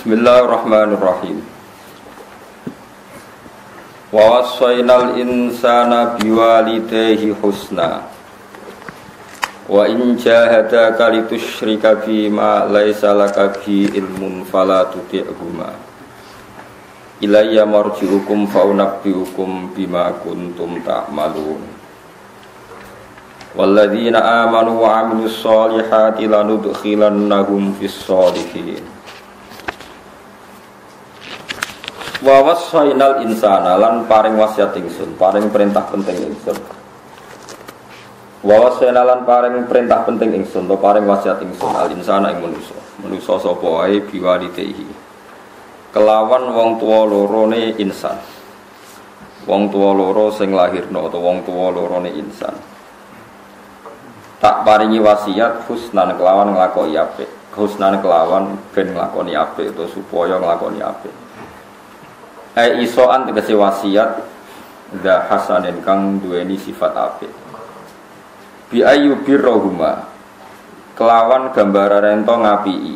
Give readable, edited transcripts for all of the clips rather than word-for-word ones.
Bismillahirrahmanirrahim. Wa wassaynal insana biwalidayhi husna. Wa in jahadaka litusyrika bima laysa laka bihi ilmun fala tuti'huma. Ilayya marji'ukum fa unabbi'ukum bima kuntum ta'malun. Walladzina amanu wa 'amilus solihati lanudkhilannahum fis solihin. Wa wassaynal insana lan paring wasiat ingsun, paring perintah penting ingsun. Wa wassayna lan paring perintah penting ingsun, to paring wasiat ingsun al insana ing manusa. Manusa sapa wae biwalidayhi. Kelawan wong tuwa lorone insan. Wong tuwa loro sing lahirna utawa wong tuwa lorone insan. Tak paringi wasiat husnan kelawan nglakoni apik. Husnan kelawan ben nglakoni apik utawa supaya nglakoni apik. Isoan tegese wasiat da hasanin kang duweni sifat apik. Bi ayyubirrohuma kelawan gambaran ento ngapii.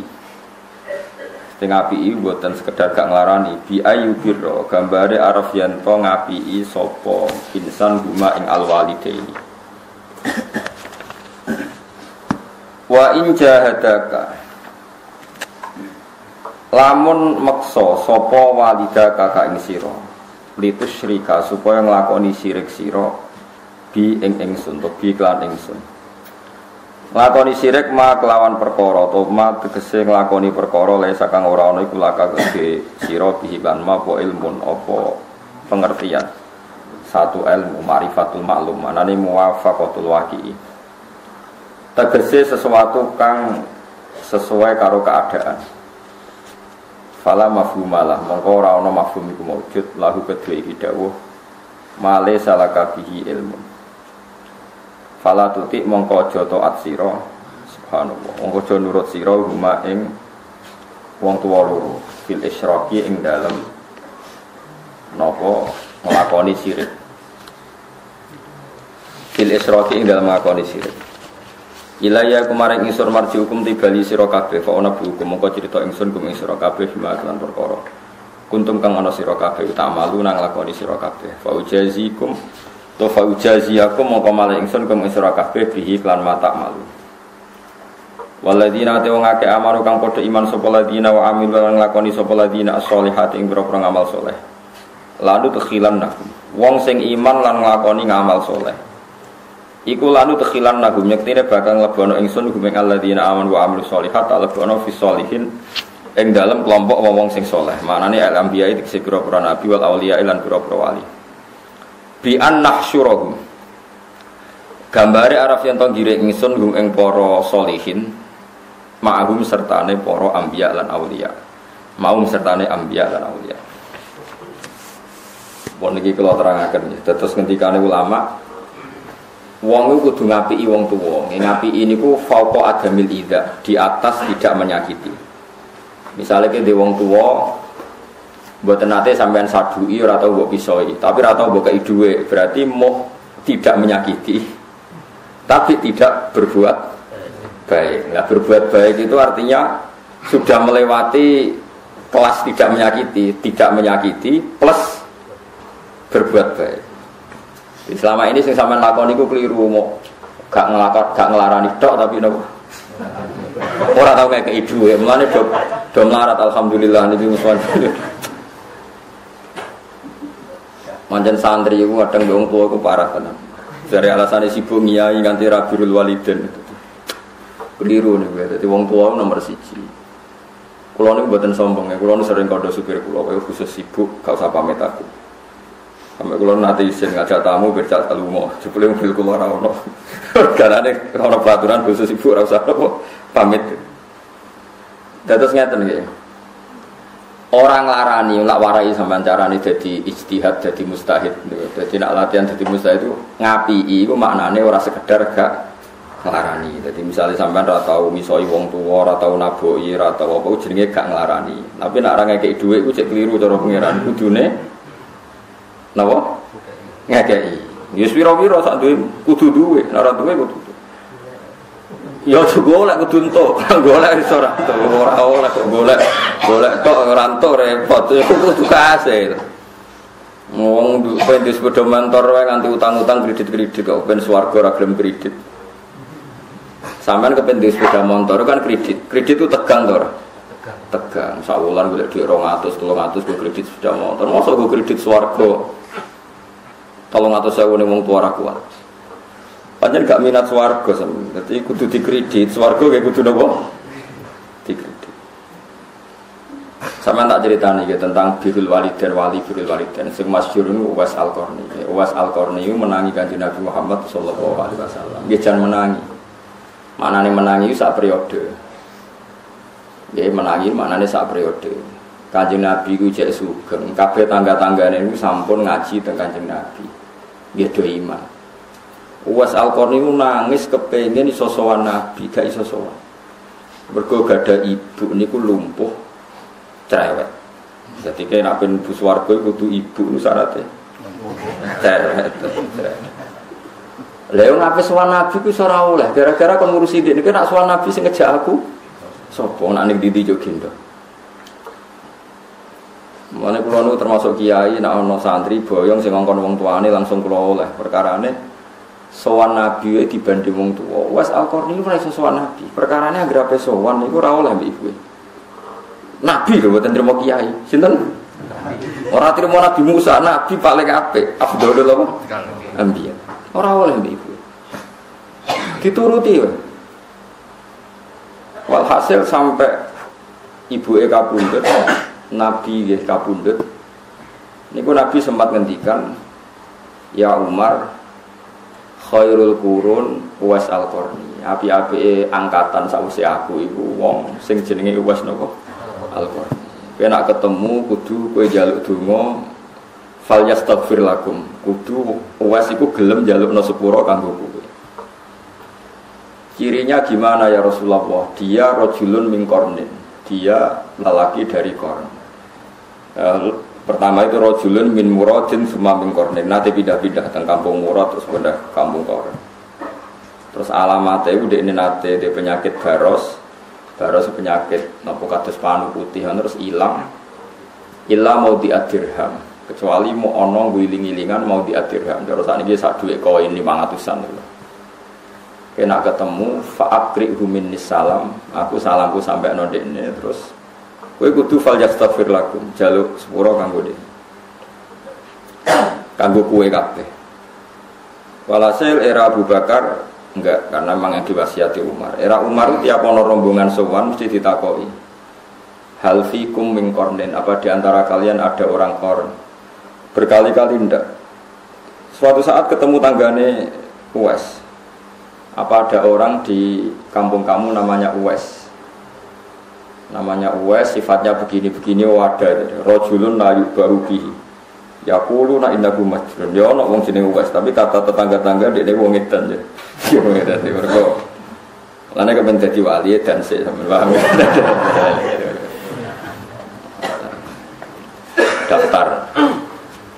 Sing ngapii mboten sekedar gak nglarani. Bi ayyubirro gambare arep yen to ngapii sapa insan huma ing alwalidaini. Wa in jahadaka lamun meksa sapa walida kakak ing sira litus syirika supaya nglakoni syirik sira bi ing ingsun to bi lan ingsun nglakoni syirik ma kelawan perkara to ma tegese nglakoni perkara le sakang ora ana iku laka gede sira bi lan ma apa ilmun apa pengertian satu ilmu ma'rifatul ma'lum manane muwafaqatul waqi tegese sesuatu kang sesuai karo keadaan. Fala mafhumalah mongko ora ana mafhum iku maujud lahu kedue iki dawuh male salaka bihi ilmu. Fala tutik mongko aja taat sira subhanallah mongko aja nurut sira huma ing wong tuwa loro fil isyraqi ing dalem napa nglakoni syirik. Fil isyraqi ing dalem nglakoni syirik. Ilaya kemarin ingsun marji hukum tibali sira kabeh fa ana hukum mongko crita ingsun kum ing sira kabeh bima lan perkara kuntum kang ana sira kabeh utamalu nang lakoni sira kabeh fa ujazikum to fa ujaziakum mongko malah ingsun kum ing sira kabeh bihi lan mata malu waladina te wong akeh amanu kang padha iman sapa ladina wa amil lan lakoni sapa ladina as-solihat ing boro-boro ngamal saleh lalu tekhilan nakum wong sing iman lan nglakoni ngamal saleh iku lanu tekhilan nagum nyektine bakal nglebono ingsun gumeng alladzina amanu wa amilus sholihat alebono fis sholihin ing dalem kelompok wong sing saleh manane al anbiya iki pira-pira nabi wal auliya lan pira-pira wali bi an nahsyurahum gambare araf yen to ngirik ingsun gum ing para sholihin ma'hum sertane para anbiya lan auliya maum sertane anbiya lan auliya pon iki kula terangaken terus ngendikane ulama wong iku kudu ngapiki wong tuwa. Ngapiki niku fauqa adamil idza, di atas tidak menyakiti. Misale ki dhe wong tuwa mboten nate sampean saduki ora tau mbok pisoi, tapi ora tau mbok kei dhuwit, berarti mau tidak menyakiti. Tapi tidak berbuat baik. Nah, berbuat baik itu artinya sudah melewati kelas tidak menyakiti plus berbuat baik. Selama ini sing sampean lakoni iku keliru mau gak ngelarani tok tapi nopo ora tau ngekeki dhuwit mulane do melarat alhamdulillah niki muswan manjen santri iku kadang wong tuwa iku parah tenan dari alasane sibuk ngiyai nganti ra birrul walidain keliru niku dadi wong tuwa nomor 1 kula niku mboten sombong kula sering kandha supir kula kaya khusus sibuk gak usah pamit aku. Sampai kalau nanti isin ngajak tamu bercat kalumo, jebule mobil kula ora ono. Karane ora peraturan khusus ibu ora usah pamit. Dados ngeten nggih. Orang larani lak warai sampean carane dadi ijtihad, dadi mustahid. Dadi nek latihan dadi mustahid itu ngapii iku maknane ora sekedar gak nglarani. Dadi misale sampean ora tau misoi wong tuwa, ora tau naboki, ora tau apa jenenge gak nglarani. Tapi nek ora ngekeki dhuwit iku cek keliru cara pangeran kudune napa? Ngekeki. Ya pira-pira sak duwe kudu duwe, nek ora duwe kudu. Ya golek kudu entuk, golek iso ora entuk, ora oleh kok golek tok ora entuk repot, kudu kasil. Wong pengen sepeda motor wae nganti utang-utang kredit-kredit kok ben swarga ora gelem kredit. Sampeyan kepen sepeda motor kan kredit itu tegang to ora? Tegang. Sak wulan golek dhuwit 200, 300 go kredit sepeda motor. Mosok go kredit swarga 300.000 ning wong tuwa ora kuat. Pancen gak minat swarga sampeyan. Dadi kudu dikredit, swarga kayak kudu napa? Dikredit. Sampeyan tak critani ya tentang birrul walidain birrul walidain sing masyhur niku Uwais Al-Qarni. Uwais Al-Qarni menangi Kanjeng Nabi Muhammad sallallahu alaihi wasallam. Nggih jan menangi. Maknane menangi sak periode. Nggih menangi maknane sak periode. Kanjeng Nabi ku jek sugeng, kabeh tangga-tanggane niku sampun ngaji teng Kanjeng Nabi. Nggih do iman. Uwais Al-Qarni nangis kepengin iso sowan Nabi, gak iso sowan. Mergo gadah ibu niku lumpuh cerewet. Jadi kena ben bu swarga kudu ibu nu syaraté. Cerewet. Lha wong ape sowan Nabi ku iso ora oleh, gara-gara kon ngurusi dik nek nak sowan Nabi sing ngejak aku sapa nak ning ndi yo gendho. Mane kula nu termasuk kiai nek ana santri boyong sing ngongkon wong tuane langsung kula oleh. Perkarane sowan Nabi dibanding wong tuwa. Uwais Al-Qarni ora iso sowan Nabi. Perkarane anggere ape sowan niku ora oleh mbek ibu. Nabi lho mboten trimo kiai. Sinten? Ora trimo Nabi Musa, Nabi paling apik. Afdhalul apa? Anbiya. Ora oleh mbek ibu. Dituruti wae. Walhasil sampai ibuke kapundhut, Nabi nggih kapundhut. Niku Nabi sempat ngendikan, "Ya Umar, khairul qurun Uwais Al-Qarni." Api-apike angkatan sawise aku iku wong sing jenenge Uwais napa? Al-Qarni. Kowe nek ketemu kudu kowe njaluk donga fal yastaghfir lakum. Kudu Uwais iku gelem njalukno sepura kanggo kowe. Cirinya gimana ya Rasulullah? Dia rajulun min qarnin. Dia lelaki dari Qarn. Pertama itu rajulun min muradin summa min qarnin. Nanti pindah-pindah teng kampung Murad terus pindah kampung Qarn. Terus alamatnya udah ini nate dia penyakit baros penyakit napa kados panu putih terus ilang mau diadirham kecuali mau ono guling-gilingan mau diadirham terus sakniki sak dhuwit koin 500-an lho. Kena ketemu fa'akrihu minnis salam, aku salamku sampai ndekne terus kowe kudu fal yastaghfir lakum jaluk sepura kanggo dene kanggo kowe kabeh. Walhasil era Abu Bakar enggak, karena memang yang diwasiati Umar. Era Umar tiap ono rombongan sowan mesti ditakoki. Hal fikum min qarnin, apa di antara kalian ada orang Qarn? Berkali-kali ndak. Suatu saat ketemu tanggane Uwais. Apa ada orang di kampung kamu namanya Uwais? Namanya Uwais, sifatnya begini-begini wadah. Rajulun la yubahu bihi. Yaquluna innahu majnun. Ya ana wong jenenge Uwais, tapi kata tetangga-tangga dekne wong edan ya. Yo wong edan iki mergo. Lane kepen dadi wali edan sik sampeyan paham. Daftar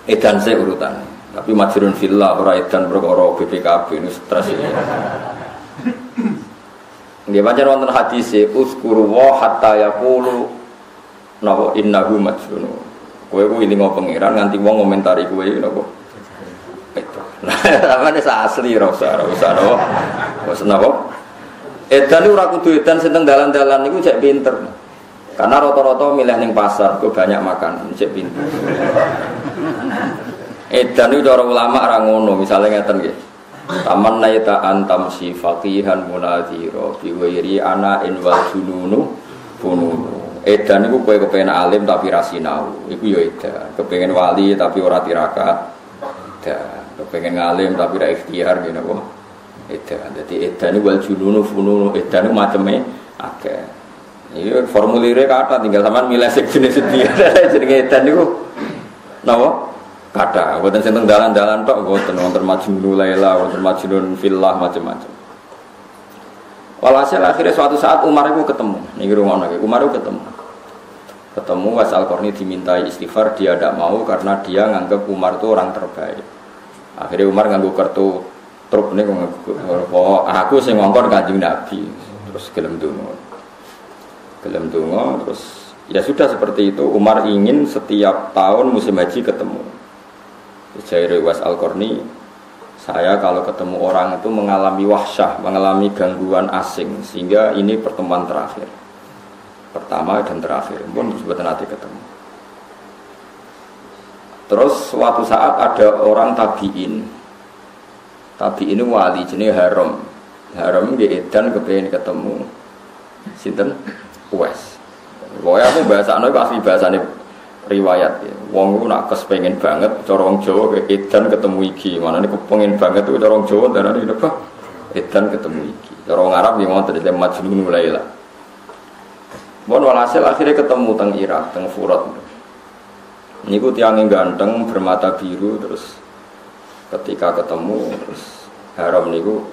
edan sik urutan. Tapi majnun fillah ora edan perkara BPKB ini stres iki. Nggih pancen wonten hadis uskuru wa hatta yaqulu napa innahu majnun. Kowe ku ilingo pangeran nganti wong ngomentari kowe napa? Itu. Nah, amane asli ora usah napa. Wis napa? Edan ora kudu edan sing teng dalan-dalan niku cek pinter. Karena rata-rata milih ning pasar kok banyak makan, cek pinter. Edan itu cara ulama ora ngono, misale ngeten nggih. Taman naita antam si faqihan munadhira bi ghairi ana in wal jununu fununu. Edan iku kowe kepengin alim tapi ra sinau. Iku ya edan. Kepengin wali tapi ora tirakat. Edan. Kepengin ngalim tapi ra ikhtiar ngene apa? Edan. Dadi edan iku wal jununu fununu. Edan iku maceme akeh. Iki formulire kata tinggal sampean milih sing jenis sedia. Jenenge edan niku napa? Kata, buatan senteng dalan-dalan tok, buatan wonten majnun laila, wonten majnun fillah macam-macam. Walhasil akhirnya suatu saat Umar itu ketemu, nih rumah lagi, Umar itu ketemu Uwais Al-Qarni dimintai istighfar, dia tidak mau karena dia nganggap Umar itu orang terbaik. Akhirnya Umar nganggo kartu truk niku aku sing ngongkon Kanjeng Nabi terus gelem donga. Gelem donga terus ya sudah seperti itu. Umar ingin setiap tahun musim haji ketemu. Jair Was Al-Qarni, saya kalau ketemu orang itu mengalami wahsyah, mengalami gangguan asing, sehingga ini pertemuan terakhir, pertama dan terakhir, pun sebetulnya nanti ketemu. Terus suatu saat ada orang tabiin wali jenis Haram dia edan kepengen ketemu sinten Uwais. Pokoknya aku bahasane asli bahasane riwayat ya. Wong ku nak kespengen banget cara wong Jawa edan ketemu iki. Manane kepengin banget itu cara wong Jawa darane apa? Edan ketemu iki. Cara wong Arab ya ngoten dadi Majnun Laila. Bon walhasil akhirnya ketemu teng Irak, teng Furat. Niku tiange ganteng bermata biru terus ketika ketemu terus Haram niku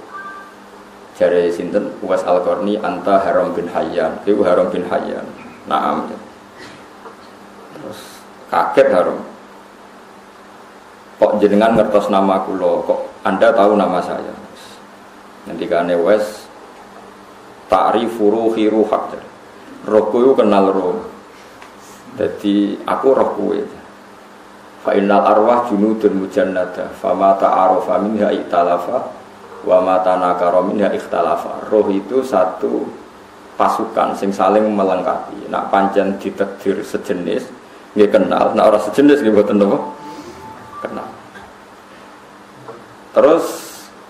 jare sinten Uwais Al-Qarni anta Haram bin Hayyan. Iku Haram bin Hayyan. Naam. Terus kaget Haram. Kok jenengan ngertos nama kula? Kok Anda tahu nama saya? Ngendikane Uwais ta'rifu ruhi ruhak. Rohku itu kenal roh. Jadi aku roh kuwe. Fa innal arwah junudun mujannada, fama ta'arafa minha ikhtalafa wa ma tanakara minha ikhtalafa. Roh itu satu pasukan sing saling melengkapi. Nak pancen ditakdir sejenis, nggih kenal. Nak ora sejenis nggih mboten napa? Kenal. Terus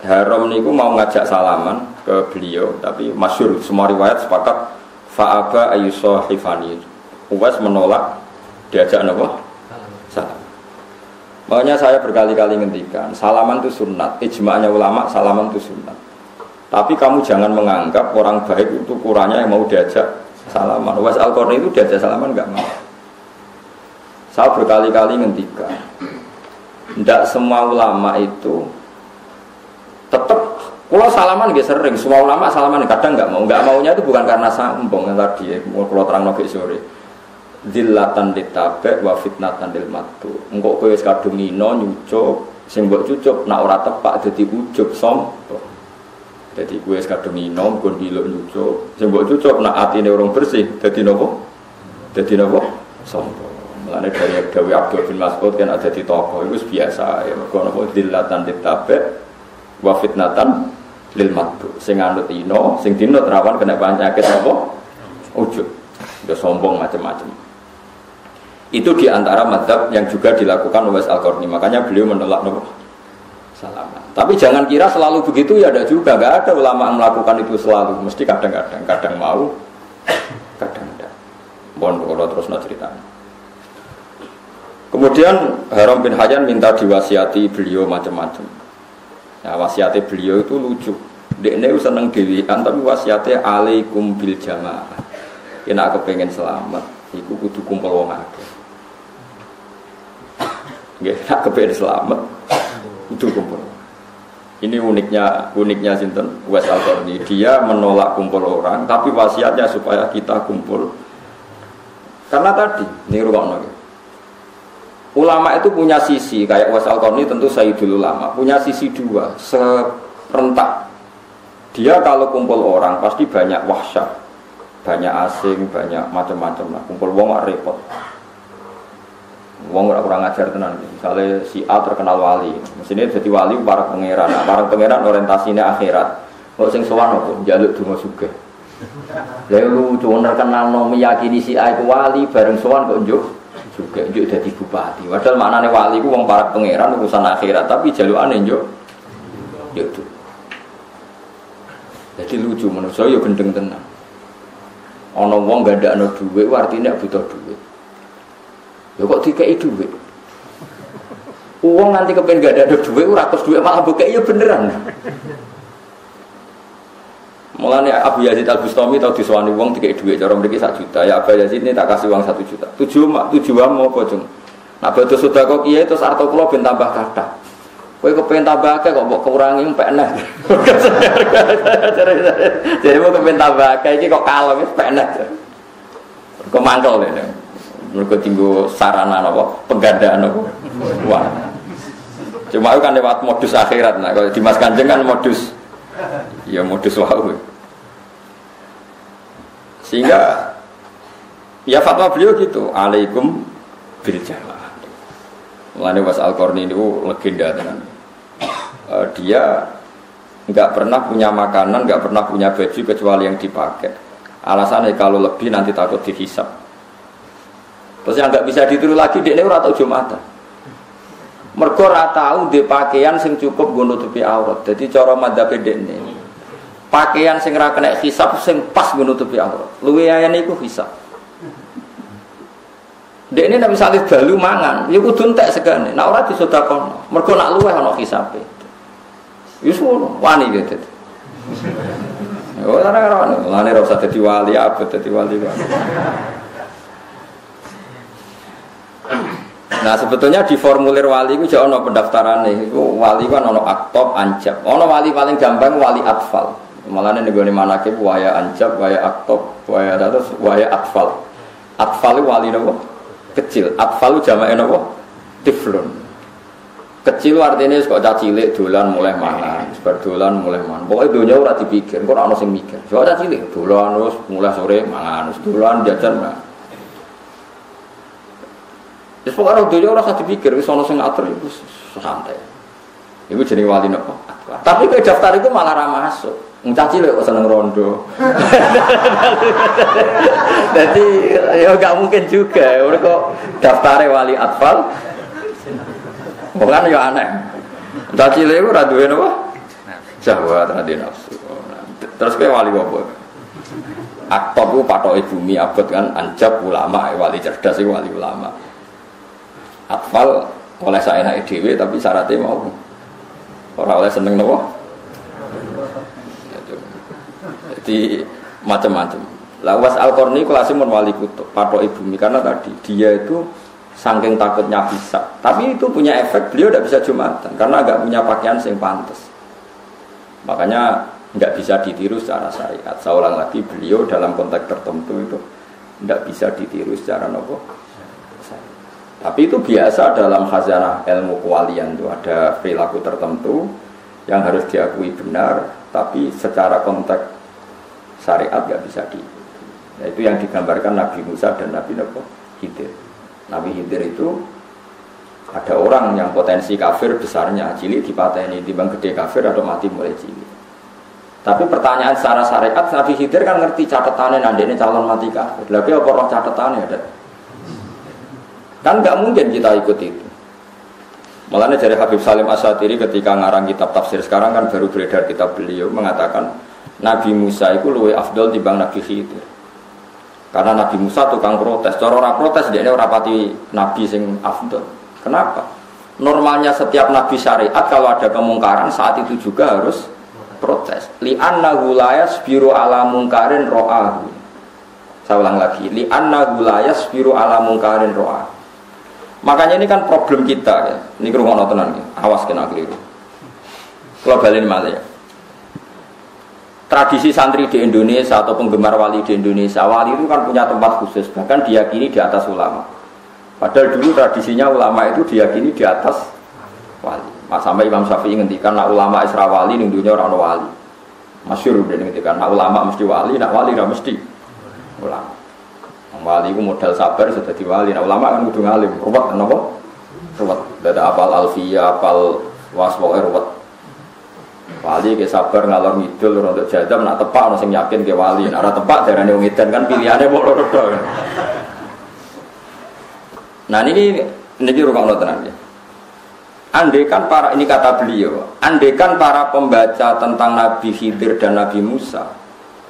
Haram niku mau ngajak salaman ke beliau, tapi masyhur semua riwayat sepakat fa'aba ayyusahifani. Uwais menolak diajak napa? Salam. Makanya saya berkali-kali ngendikan, salaman itu sunnat. Ijma'nya ulama salaman itu sunnat. Tapi kamu jangan menganggap orang baik itu kurangnya yang mau diajak salaman. Uwais Al-Qarni itu diajak salaman enggak mau. Saya berkali-kali ngendikan, tidak semua ulama itu tetap. Kalau salaman nggih sering, semua ulama salaman kadang enggak mau. Enggak maunya itu bukan karena sombong yang tadi ya, kalau terang nggih sore. Zillatan ditabe wa fitnatan lil matu. Engko kowe wis kadung ngino nyucuk, sing mbok cucuk nak ora tepak dadi ujub sombong. Dadi kowe wis kadung ngino nggon diluk nyucuk, sing mbok cucuk nak atine urung bersih dadi napa? Dadi napa? Sombong. Mulane dari Dawi Abdul bin Mas'ud kan ada di toko itu biasa ya. Mergo napa zillatan ditabe wa fitnatan lil matu. Sing anut ino, sing dinut rawan kena penyakit apa? Ujub. Ya sombong macam-macam. Itu diantara mazhab yang juga dilakukan Uwais Al-Qarni. Makanya beliau menolak salaman. Tapi jangan kira selalu begitu ya, ada juga. Enggak ada ulama yang melakukan itu selalu. Mesti kadang-kadang, kadang mau, kadang tidak. Mohon kalau terus ceritanya. Kemudian Haram bin Hayyan minta diwasiati beliau macam-macam. Nah, wasiati beliau itu lucu. Dekne seneng dhewean tapi wasiate alaikum bil jamaah. Yen aku pengen selamat, iku kudu kumpul wong akeh. Nggih, nek kepen selamat kudu kumpul. Ini uniknya sinten Uwais Al-Qarni. Dia menolak kumpul orang, tapi wasiatnya supaya kita kumpul. Karena tadi, ini rukun. Ulama itu punya sisi, kayak Uwais Al-Qarni tentu Sayyidul Ulama, punya sisi dua, serentak. Dia kalau kumpul orang pasti banyak wahsyah, banyak asing, banyak macam-macam lah. Kumpul wong repot. Wong ora kurang ajar tenan. Misalnya si A terkenal wali, mestine jadi wali para pangeran. Nah, para pangeran orientasinya akhirat. Kok sing sowan opo? Njaluk donga sugih. Lha lucu terkenal no meyakini si A iku wali bareng sowan kok njuk sugih, njuk dadi bupati. Padahal maknane wali ku wong para pangeran urusan akhirat, tapi jalukane njuk itu. Jadi lucu menurut saya gendeng tenan. Ana wong gandakno dhuwit artine butuh dhuwit. Ya kok dikei dhuwit. Wong nanti kepen gak ada dhuwit ora terus dhuwit malah bokek ya beneran. Mulane Abu Yazid Al-Bustami tau disowani wong dikei dhuwit cara mriki 1 juta. Ya Abu Yazid ini tak kasih uang 1 juta. Tujuan mau apa, Jung? Nah badhe sedekah kiai terus arto kula ben tambah kathah. Kowe kepen tambah akeh kok mbok kurangi mpek eneh. Jadi mau kepen tambah akeh iki kok kalem wis mpek eneh. Kok mangkel ya. Mereka tinggal sarana apa penggandaan apa wah Cuma itu kan lewat modus akhirat. Nah, kalau Dimas Kanjeng kan modus, ya modus wau. Sehingga ya fatwa beliau gitu, alaikum bil jamaah. Mulane Was Al-Qarni itu legenda tenan. Dia nggak pernah punya makanan, nggak pernah punya baju kecuali yang dipakai. Alasannya kalau lebih nanti takut dihisap. Terus yang nggak bisa ditiru lagi dia ora tau Jumatan. Mergo ora tau di pakaian sing cukup nggo nutupi aurat. Jadi cara madzhab dekne. Pakaian sing ora kena hisap sing pas nggo nutupi aurat. Luwe ayane iku hisap. Dekne nek misale dalu mangan, ya kudu entek segane. Nek ora disedekahno. Mergo nak luweh ana hisape. Wis wani gitu. Oh, ora ora usah dadi wali, abot dadi wali. Nah, sebetulnya di formulir wali itu jauh ono pendaftarannya. Itu wali kan ono aktop, anjab. Ono wali paling gampang wali atfal. Malah nih gue manakib waya anjab, waya aktop, waya datus, waya atfal. Atfal itu wali nopo kecil. Atfal itu jamaah nopo tiflun. Kecil artinya kok cilik dolan mulai mana, berdolan mulai mana. Pokoknya dunia ora dipikir, kok ono sing mikir. Kok cilik dolan terus mulai sore mangan, dolan jajan mangan. Wis pokoke dunia ora usah dipikir, wis ono sing ngatur iku santai. Iku jenenge wali napa? Tapi ke daftar itu malah ra masuk. Cah cilik kok seneng rondo. Jadi ya enggak mungkin juga. Ora kok daftare wali atfal. Bukan ya aneh. Cah cilik ora duwe napa? Syahwat ra nafsu. Terus kowe wali apa? Aktob ku patoke bumi abot kan anjab ulama wali cerdas iku wali ulama. Atfal oleh saenake dhewe tapi syaratnya mau ora oleh seneng napa? Jadi macam-macam. Lah Was Al-Qarni kelas mun wali kutub patoke bumi karena tadi dia itu saking takutnya bisa. Tapi itu punya efek beliau tidak bisa Jumatan karena enggak punya pakaian yang pantas. Makanya enggak bisa ditiru secara syariat. Saya ulang lagi beliau dalam konteks tertentu itu enggak bisa ditiru secara nopo. Tapi itu biasa dalam khazanah ilmu kewalian itu ada perilaku tertentu yang harus diakui benar, tapi secara konteks syariat enggak bisa di. Nah, itu yang digambarkan Nabi Musa dan Nabi Khidir. Nabi Khidir itu ada orang yang potensi kafir besarnya, cilik dipateni, timbang gede kafir atau mati mulai cilik. Tapi pertanyaan secara syariat, Nabi Khidir kan ngerti catatannya nandene calon mati kafir. Lagi apa roh catatannya ada? Kan nggak mungkin kita ikut itu. Malah dari Habib Salim Asyatiri ketika ngarang kitab tafsir sekarang kan baru beredar kitab beliau mengatakan Nabi Musa itu luwih afdol timbang Nabi Khidir. Karena Nabi Musa tukang protes, cara ora protes dia ora pati nabi sing afdol. Kenapa? Normalnya setiap nabi syariat kalau ada kemungkaran saat itu juga harus protes. Li'annahu la yasbiru ala mungkarin ra'ahu. Saya ulang lagi, li'annahu la yasbiru ala mungkarin ra'ahu. Makanya ini kan problem kita ya. Ini kerungono tenan ya. Awas kena keliru. Kalau balen malih ya. Tradisi santri di Indonesia atau penggemar wali di Indonesia, wali itu kan punya tempat khusus, bahkan diyakini di atas ulama. Padahal dulu tradisinya ulama itu diyakini di atas wali. Sampai Imam Syafi'i ngendikan nak ulama Isra wali ning dunya ora ono wali. Masyhur udah ngendikan nak ulama mesti wali, nak wali ora mesti ulama. Wali itu modal sabar sudah di wali. Nah ulama kan kudu ngalim. Ruwet napa? Ruwet. Dada apal alfiyah, apal waswae ruwet. Wali ke sabar ngalor ngidul untuk jadam nak tepak ono sing yakin ke wali. Nek ora tepak darane wong edan kan pilihane kok loro tok. Nah ini rukun tenan ya. Andaikan para ini kata beliau, andaikan para pembaca tentang Nabi Khidir dan Nabi Musa,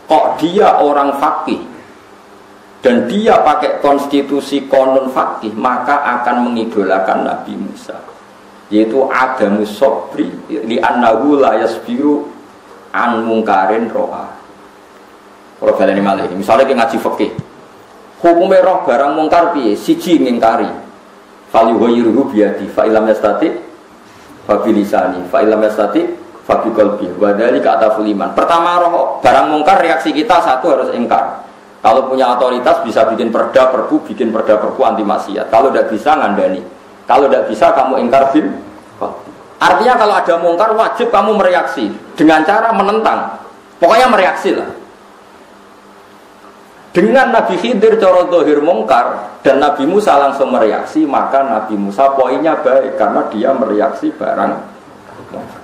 kok dia orang faqih dan dia pakai konstitusi konon faqih, maka akan mengidolakan Nabi Musa. Yaitu adamus sobri li'annahu la yasbiru an mungkarin ro'a. Kalau baleni malih, misalnya kita ngaji fikih, hukumnya roh barang mungkar piye? Siji ngingkari, fal yughayyiruhu biyadi, fa illam yastati fa bilisani, fa illam yastati fa biqalbi, wa dzalika ataful iman. Pertama roh barang mungkar reaksi kita satu harus ingkar. Kalau punya otoritas bisa bikin perda perpu anti maksiat. Kalau tidak bisa ngandani. Kalau tidak bisa kamu ingkar bil. Artinya kalau ada mungkar wajib kamu mereaksi dengan cara menentang. Pokoknya mereaksi lah. Dengan Nabi Khidir cara zahir mungkar dan Nabi Musa langsung mereaksi, maka Nabi Musa poinnya baik karena dia mereaksi barang mungkar.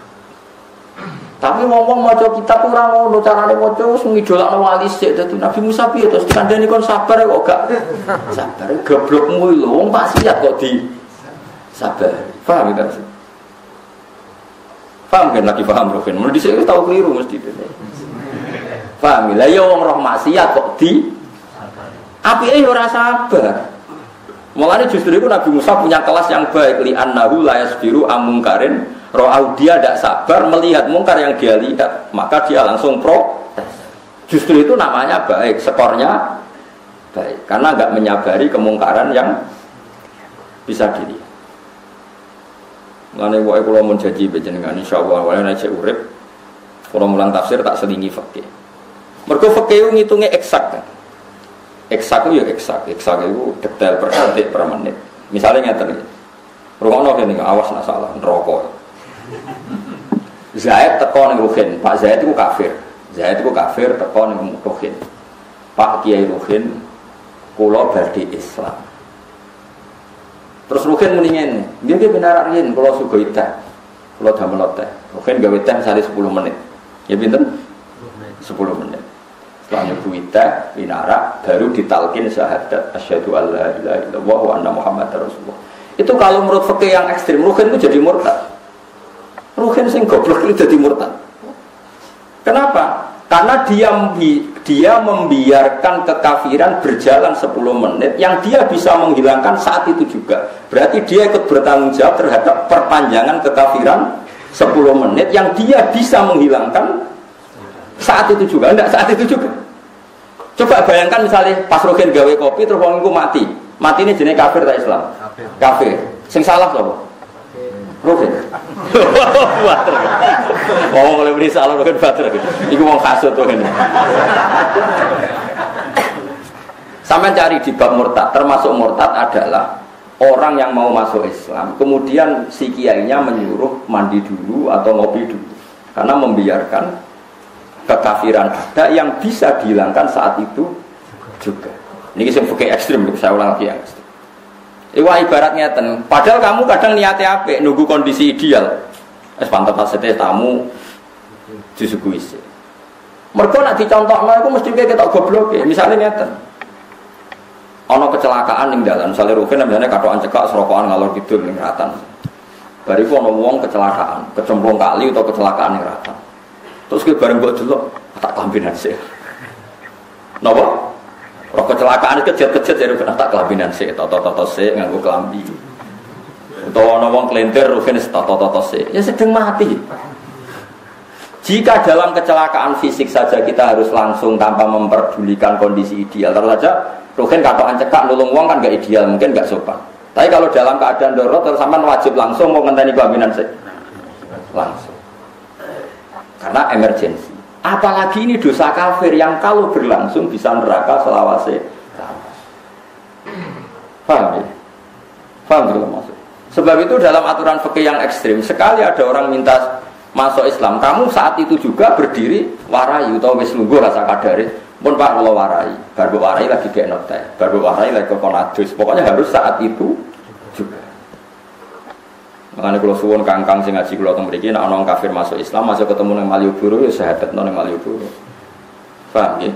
Tapi ngomong maca kitab ora ngono carane maca wis ngidolakno wali sik dadi Nabi Musa piye terus dikandani kon sabar kok gak sabar goblokmu lho wong maksiat kok di sabar. Paham ta? Paham kan lagi paham Rufin. Mun dhisik tau keliru mesti. Paham lah ya wong roh maksiat kok di apike ora sabar. Mulane justru itu Nabi Musa punya kelas yang baik li annahu la yasbiru amungkarin ro'au dia tidak sabar melihat mungkar yang dia lihat, maka dia langsung protes. Justru itu namanya baik, skornya baik karena enggak menyabari kemungkaran yang bisa dilihat. Mulane wae kula mun janji panjenengan insyaallah wae nek urip kula mulang tafsir tak selingi fikih. Mergo fikih ngitunge eksak kan. Eksak itu ya eksak itu detail per detik per menit. Misalnya ngeten iki. Rungokno kene awas nak salah neraka. Zaid teko ning Ruhin, Pak Zaid itu kafir. Zaid itu kafir teko ning Ruhin. Pak Kiai Ruhin kula badhe Islam. Terus Ruhin muni ngene, nggih benar yen kula sugih teh. Kula damel teh. Ruhin gawe teh sale 10 menit. Ya pinten? 10 menit. Setelah nyebut teh winara baru ditalkin syahadat asyhadu alla ilaha illallah wa anna muhammadar rasulullah. Itu kalau menurut fikih yang ekstrim Ruhin itu jadi murtad. Ruhin sing goblok itu jadi murtad. Kenapa? Karena dia membiarkan kekafiran berjalan 10 menit yang dia bisa menghilangkan saat itu juga. Berarti dia ikut bertanggung jawab terhadap perpanjangan kekafiran 10 menit yang dia bisa menghilangkan saat itu juga. Enggak saat itu juga. Coba bayangkan misalnya pas Ruhin gawe kopi terus wong iku mati. Mati ini jenis kafir tak Islam? Kafir. Sing salah sapa? Ruhin. Bater. Wong oleh beri salah Ruhin bater. Iku wong kasut to ngene. Sampai cari di bab murtad, termasuk murtad adalah orang yang mau masuk Islam, kemudian si kiainya menyuruh mandi dulu atau ngopi dulu. Karena membiarkan kekafiran ada yang bisa dihilangkan saat itu juga. Ini kisah fikih ekstrim, saya ulang lagi yang ekstrim. Iwah ibaratnya padahal kamu kadang niatnya apik, nunggu kondisi ideal. Pantas pasete tamu disuguhi sih. Mergo nek dicontohno iku mesti kita goblok ya. Misale ngeten. Ana kecelakaan ning dalan, misale Ruhin namanya katokan cekak serokokan ngalor kidul ning Ratan. Bariku ana wong kecelakaan, kecemplung kali atau kecelakaan ning Ratan. Terus ke bareng kok delok tak kelambinan sih. Napa? Roh kecelakaan kejet-kejet jadi tak kelambinan sih, toto-toto sih nganggo kelambi. Utawa ana wong kelentir Ruhin toto-toto sih. Ya sedang mati. Jika dalam kecelakaan fisik saja kita harus langsung tanpa memperdulikan kondisi ideal, terus saja Ruhin katokan cekak nulung wong kan gak ideal, mungkin gak sopan. Tapi kalau dalam keadaan darurat terus sampean wajib langsung mau ngenteni kelambinan sih. Langsung. Karena emergensi. Apalagi ini dosa kafir yang kalau berlangsung bisa neraka selawase. Paham ya? Paham belum maksud? Sebab itu dalam aturan fikih yang ekstrim, sekali ada orang minta masuk Islam, kamu saat itu juga berdiri warai atau wis lungguh rasa kadare. Pun Pak kalau warai, baru warai lagi kayak notai, baru warai lagi konadus. Pokoknya harus saat itu juga. Makanya kalau suwon kangkang sing ngaji kalau mriki nek ana kafir masuk Islam, masuk ketemu ning Malioboro ya syahadat ning Malioboro. Paham nggih?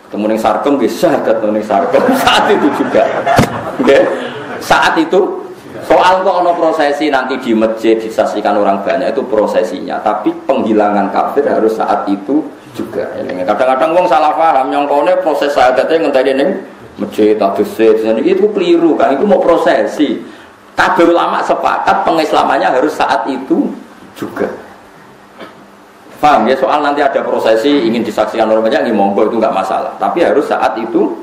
Ketemu ning Sarkem nggih syahadat ning Sarkem saat itu juga. Nggih. Saat itu soal kok ana prosesi nanti di masjid disaksikan orang banyak itu prosesinya, tapi penghilangan kafir harus saat itu juga. Kadang-kadang wong salah paham nyongkone proses syahadatnya ngenteni ning masjid tadussit itu keliru kan, itu mau prosesi. Kabeh ulama sepakat pengislamannya harus saat itu juga. Paham ya, soal nanti ada prosesi ingin disaksikan orang banyak, ini monggo itu nggak masalah. Tapi harus saat itu.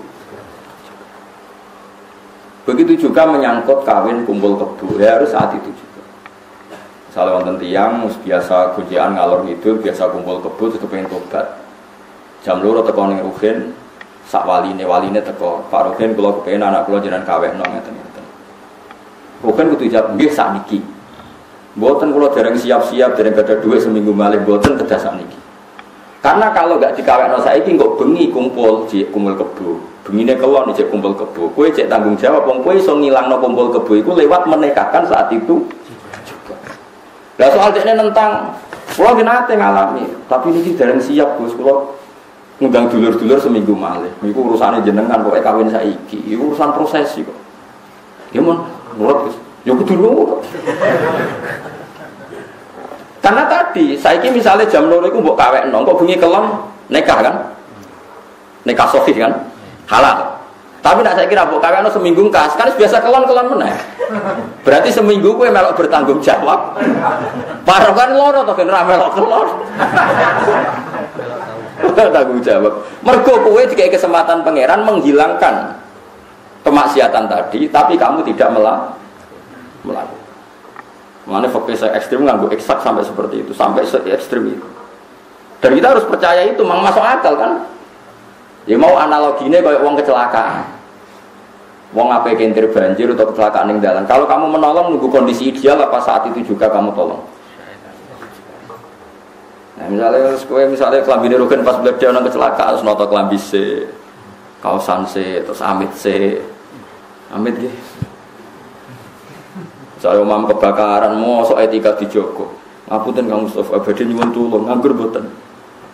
Begitu juga menyangkut kawin kumpul kebo, ya harus saat itu juga. Misalnya wonten tiyang biasa gojekan ngalor ngidul, biasa kumpul kebo terus pengen tobat. Jam 2 teko ning Ruhin, sak waline teko. Pak Ruhin kula kepengin anak kula jenengan kawinno ngeten. Bukan kudu jawab nggih sakniki. Mboten kula dereng siap-siap, dereng gadah duit seminggu malih mboten kedah sakniki. Karena kalau gak dikawekno saiki kok bengi kumpul kebo. Bengine kelon cek kumpul kebo. Kowe cek tanggung jawab wong kowe iso ngilangno kumpul kebo iku lewat menikahkan saat itu juga. Lah soal dekne nentang kula ki nate ngalami, tapi niki dereng siap Gus kula ngundang dulur-dulur seminggu malih. Iku urusane jenengan kok kawin saiki. Iku urusan prosesi kok. Ya mon, nurut Gus. Ya kudu nurut. Karena tadi, saiki misalnya jam 2 iku mbok kawekno, kok bengi kelon nikah kan? Nikah sahih kan? Halal. Tapi nek saiki ra mbok kawekno seminggu kas, kan biasa kelon-kelon meneh. Berarti seminggu kowe melok bertanggung jawab. Parah kan loro to ben ra melok kelon. Tanggung jawab. Mergo kowe dikai kesempatan pangeran menghilangkan kemaksiatan tadi, tapi kamu tidak melakukan. Mengenai fakir saya ekstrim nganggo eksak sampai seperti itu, sampai se-ekstrim itu. Dan kita harus percaya itu, memang masuk akal kan? Ya mau analoginya kayak uang kecelakaan, uang apa kentir banjir atau kecelakaan yang dalam. Kalau kamu menolong nunggu kondisi ideal, apa saat itu juga kamu tolong? Nah misalnya kelambine Rugen pas beliau orang kecelakaan, terus noto kelambi C, kausan C, terus amit C, amit gitu. Saya umam kebakaran, mosok etika dijogo. Ngapunten Kang Mustofa, badhe nyuwun tulung, nganggur mboten.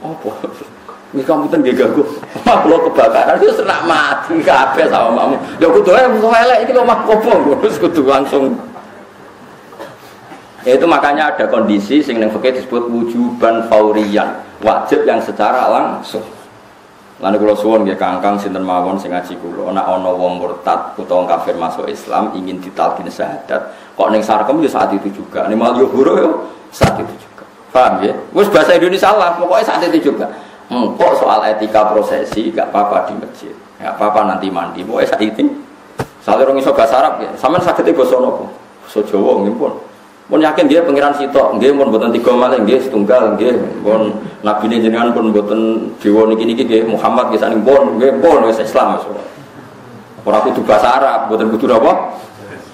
Apa? Nggih kampunten nggih ganggu. Kalau kebakaran wis nak mati kabeh sama mamu. Ya kudu ae musuh elek iki lho mah kopo, terus kudu langsung. Ya itu makanya ada kondisi sing ning fikih disebut wujuban fauriyan, wajib yang secara langsung. Lan kula suwun nggih Kang sinten mawon sing ngaji kula, nek ana wong murtad utawa kafir masuk Islam ingin ditalkin syahadat, kok ning sarkem ya saat itu juga. Ning mal yo huru yo saat itu juga. Paham ya? Wis bahasa Indonesia lah, pokoknya saat itu juga. Kok soal etika prosesi gak apa-apa di masjid. Gak apa-apa nanti mandi, pokoknya saat itu. Soale orang iso bahasa Arab ya, sampean saged basa napa? Basa Jawa nggih pun. Mun yakin nggih pangeran sitok, nggih mun mboten tiga malih nggih setunggal nggih. Pun nabine jenengan pun mboten jiwa niki-niki nggih Muhammad nggih saning pun nggih pun wis Islam wis. Ora kudu bahasa Arab, mboten kudu apa?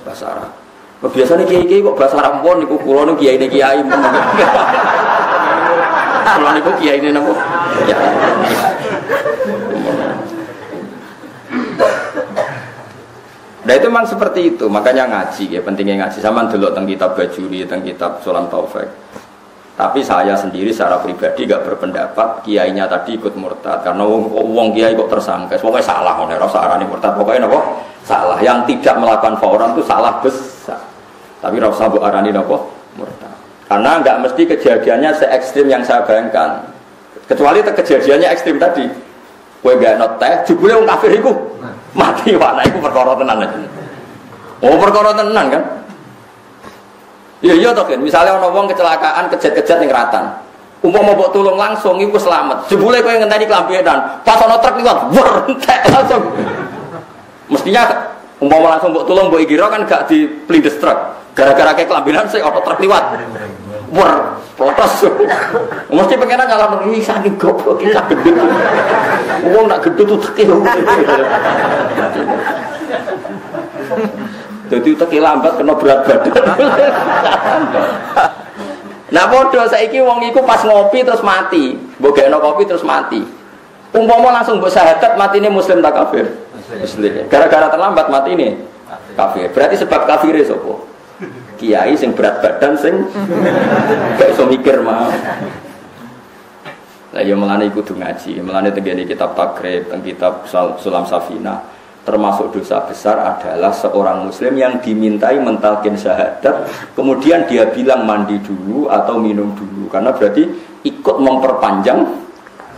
Bahasa Arab. Biasane kiai-kiai kok bahasa Arab pun niku kula niku kiai kiai. Kula niku kiai napa? Ya. Nah itu memang seperti itu, makanya ngaji ya, pentingnya ngaji. Sama dulu tentang kitab Bajuri, tentang kitab Sulam Taufik. Tapi saya sendiri secara pribadi gak berpendapat kiainya tadi ikut murtad karena wong kiai kok tersangka. Pokoknya salah, orang sarani murtad. Pokoknya apa? Salah. Yang tidak melakukan fauran itu salah besar. Tapi rasa bu arani apa? Murtad. Karena nggak mesti kejadiannya se-ekstrim yang saya bayangkan. Kecuali kejadiannya ekstrim tadi. Kowe gak not teh, jebule wong kafir iku mati wana iku perkara tenan. Oh perkara tenan kan? Iya toh kan, misalnya ana wong kecelakaan kejet-kejet ning Ratan. Umpama mbok tulung langsung iku selamat. Jebule kowe ngenteni klambenan, pas ana truk liwat, entek langsung. Mestinya umpama langsung mbok tulung mbok ikira kan gak diplindes truk. Gara-gara kayak kelambenan sih ana truk liwat. Protes. Mesti pengen ngalah ini saking goblok iki gedhe. Wong nak gedhe tuh teke. Dadi teke lambat kena berat badan. Nah padha saiki wong iku pas ngopi terus mati. Mbok gekno kopi terus mati. Umpama langsung mbok syahadat matine muslim tak kafir? Muslim. Gara-gara terlambat matine kafir. Berarti sebab kafire sapa? Kiai sing berat badan sing gak iso mikir mah. Lah ya melane kudu ngaji, melane tengene kitab takrib, teng kitab Sulam Safina, termasuk dosa besar adalah seorang muslim yang dimintai mentalkin syahadat, kemudian dia bilang mandi dulu atau minum dulu, karena berarti ikut memperpanjang